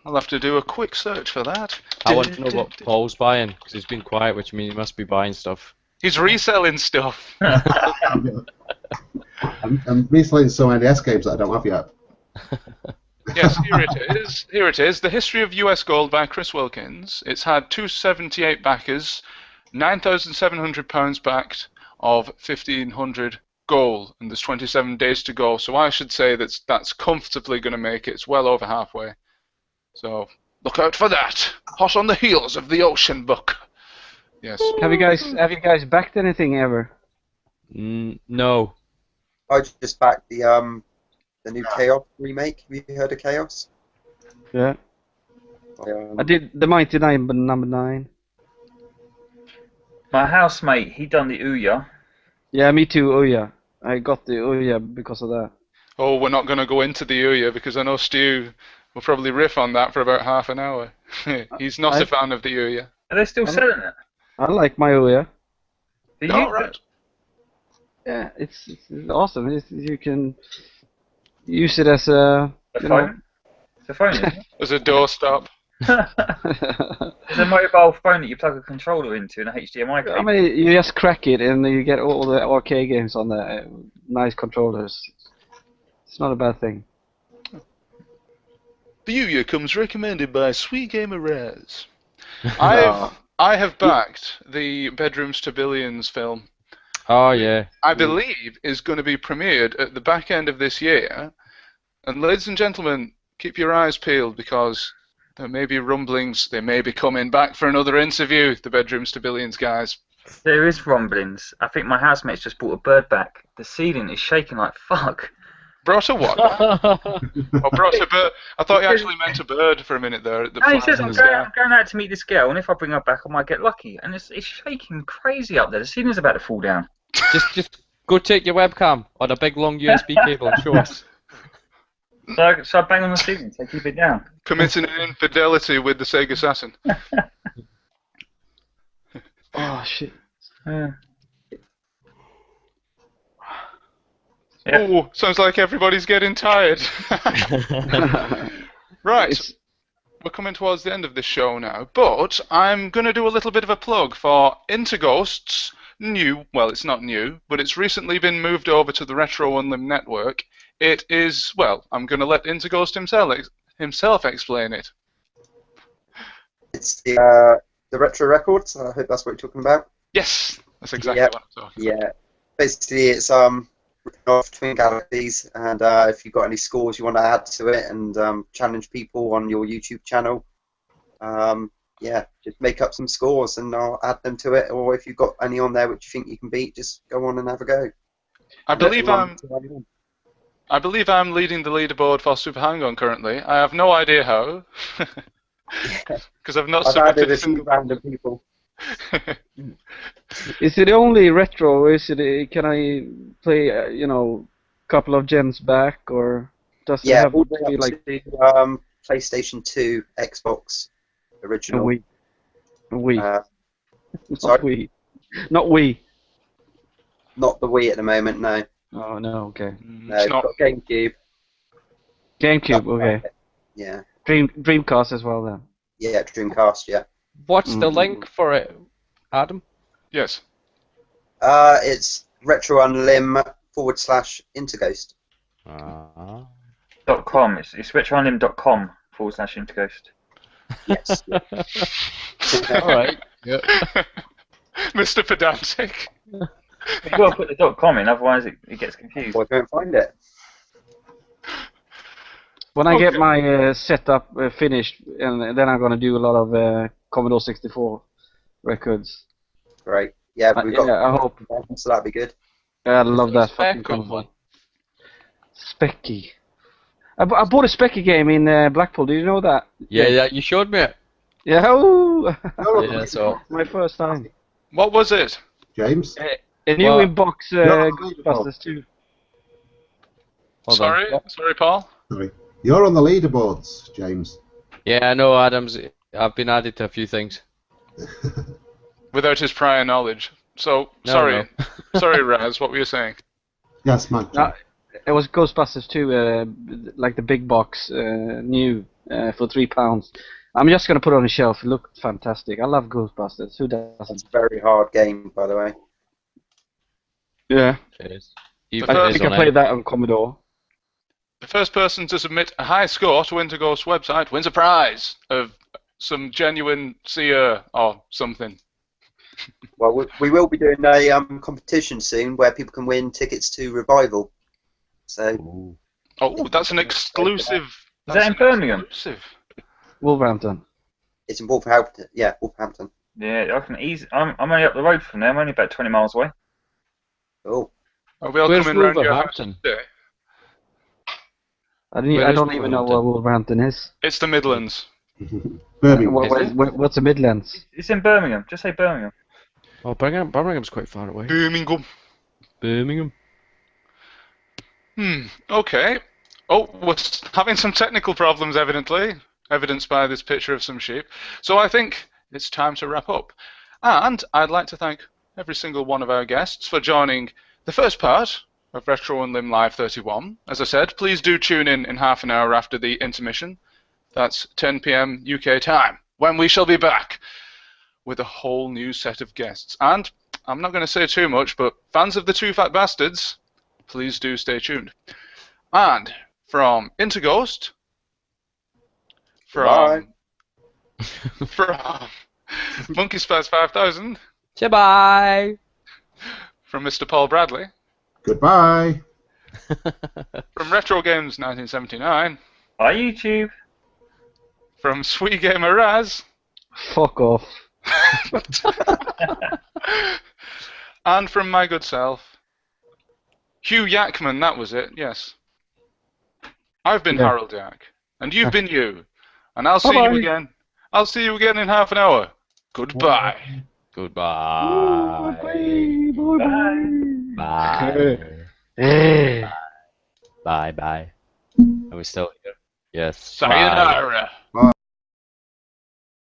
I'll have to do a quick search for that. I want to know what Paul's buying, because he's been quiet, which means he must be buying stuff. He's reselling stuff. I'm reselling so many NES games that I don't have yet. Yes, here it is. Here it is. The History of US Gold by Chris Wilkins. It's had 278 backers, £9,700 backed of 1,500 goal, and there's 27 days to go. So I should say that's comfortably going to make it. It's well over halfway. So look out for that. Hot on the heels of the Ocean book. Yes. Have you guys backed anything ever? No. I just backed the new Chaos remake. Have you heard of Chaos? Yeah. I did the Mighty number 9. My housemate, he done the Ouya. Yeah, me too. Ouya. I got the Ouya because of that. Oh, we're not going to go into the Ouya because I know Stu will probably riff on that for about half an hour. He's not a fan of the Ouya. Are they still selling it? I like my Ouya. Do you? All right. Yeah, it's awesome. You can use it as a phone? It's a phone, isn't it? As a doorstop. It's a mobile phone that you plug a controller into and a HDMI cable. I mean, you just crack it and you get all the arcade games on there. Nice controllers. It's not a bad thing. The Ouya comes recommended by Sweet Gamer Razz. I have backed the Bedrooms to Billions film. Oh, yeah. I believe is going to be premiered at the back end of this year. And ladies and gentlemen, keep your eyes peeled because there may be rumblings. They may be coming back for another interview, the Bedrooms to Billions guys. There is rumblings. I think my housemate's just brought a bird back. The ceiling is shaking like fuck. Brought a what? Oh, brought a bird. I thought he actually meant a bird for a minute there. At the No, he says I'm going out to meet this girl, and if I bring her back, I might get lucky. And it's shaking crazy up there. The ceiling's about to fall down. Just go take your webcam on a big long USB cable and show us. So I bang on the ceiling to keep it down. Committing an infidelity with the Sega Assassin. Oh shit. Yeah. Oh, sounds like everybody's getting tired. Right, we're coming towards the end of this show now, but I'm going to do a little bit of a plug for Interghost's new, well, it's not new, but it's recently been moved over to the Retro Unlim network. It is, well, I'm going to let Interghost himself explain it. It's the Retro Records. I hope that's what you're talking about. Yes, that's exactly what I'm talking about. Yeah. Basically, it's off Twin Galaxies, and if you've got any scores you want to add to it and challenge people on your YouTube channel, yeah, just make up some scores and I'll add them to it. Or if you've got any on there which you think you can beat, just go on and have a go. I believe I'm leading the leaderboard for Super Hang-On currently. I have no idea how, because I've not submitted a few random people. Is it only retro, or is it? Can I play, couple of gens back, or does it have to be like PlayStation 2, Xbox, original? Wii. Wii. Sorry? Not Wii. Not the Wii at the moment, no. Oh no, okay. No, it's got GameCube. GameCube, okay. Yeah. Dreamcast as well then. Yeah, Dreamcast, yeah. What's the link for it, Adam? Yes. It's retrounlim/Interghost. .com. It's retrounlim.com/Interghost. Yes. All right. Yeah. Mr. Pedantic. You've got to put the .com in, otherwise it gets confused. Well, go and find it. When I get my setup finished, and then I'm gonna do a lot of Commodore 64 records. Right. Yeah, we've got. I hope. So that'd be good. I love that fucking console. Specky. I bought a Specky game in Blackpool. Do you know that? Yeah, you showed me it. Yeah. Oh. Yeah, so My first time. What was it? James? A new in-box Ghostbusters 2. Sorry, Paul. Sorry. You're on the leaderboards, James. yeah, I know Adam's I've been added to a few things. Without his prior knowledge. So, No, sorry. no. Sorry, Razz, what were you saying? Yes, man. No, it was Ghostbusters 2, like the big box, new, for £3. I'm just gonna put it on the shelf. It looked fantastic. I love Ghostbusters. Who doesn't? Very hard game, by the way. Yeah. It is. The Even first- I it is think I on played it. that on Commodore. The first person to submit a high score to Winterghost's website wins a prize of some genuine seer or something. Well, we will be doing a competition soon where people can win tickets to Revival. So Oh, that's an exclusive. Is that in Birmingham? Exclusive. Wolverhampton. it's in Wolverhampton. Yeah, Wolverhampton. Yeah, I can easy. I'm only up the road from there. I'm only about 20 miles away. Oh, Are we all Where's coming round your house Wolverhampton? today? Where I is don't even know where Wolverhampton is. It's the Midlands. Birmingham. What's the Midlands? It's in Birmingham. Just say Birmingham. Oh, Birmingham's quite far away. Birmingham. Birmingham. Okay. Oh, we're having some technical problems, evidently, evidenced by this picture of some sheep. So I think it's time to wrap up. And I'd like to thank every single one of our guests for joining the first part of Retro Unlim Live 31. As I said, please do tune in half an hour after the intermission. That's 10 p.m. UK time, when we shall be back with a whole new set of guests. And I'm not going to say too much, but fans of the Two Fat Bastards, please do stay tuned. And from Interghost, from Monkey Spice 5000, Goodbye. from Mr. Paul Bradley, Goodbye. from Retro Games 1979, Hi, YouTube. from Sweet Gamer Razz, Fuck off. and from my good self, Hugh Yackman, that was it, yes. I've been Yeah. Harold Yak, and you've been you, and I'll see you Bye-bye. again. I'll see you again in half an hour. Goodbye. Goodbye. Bye. Eh. Bye. Bye. Are we still here? Yes. Bye. Sayonara.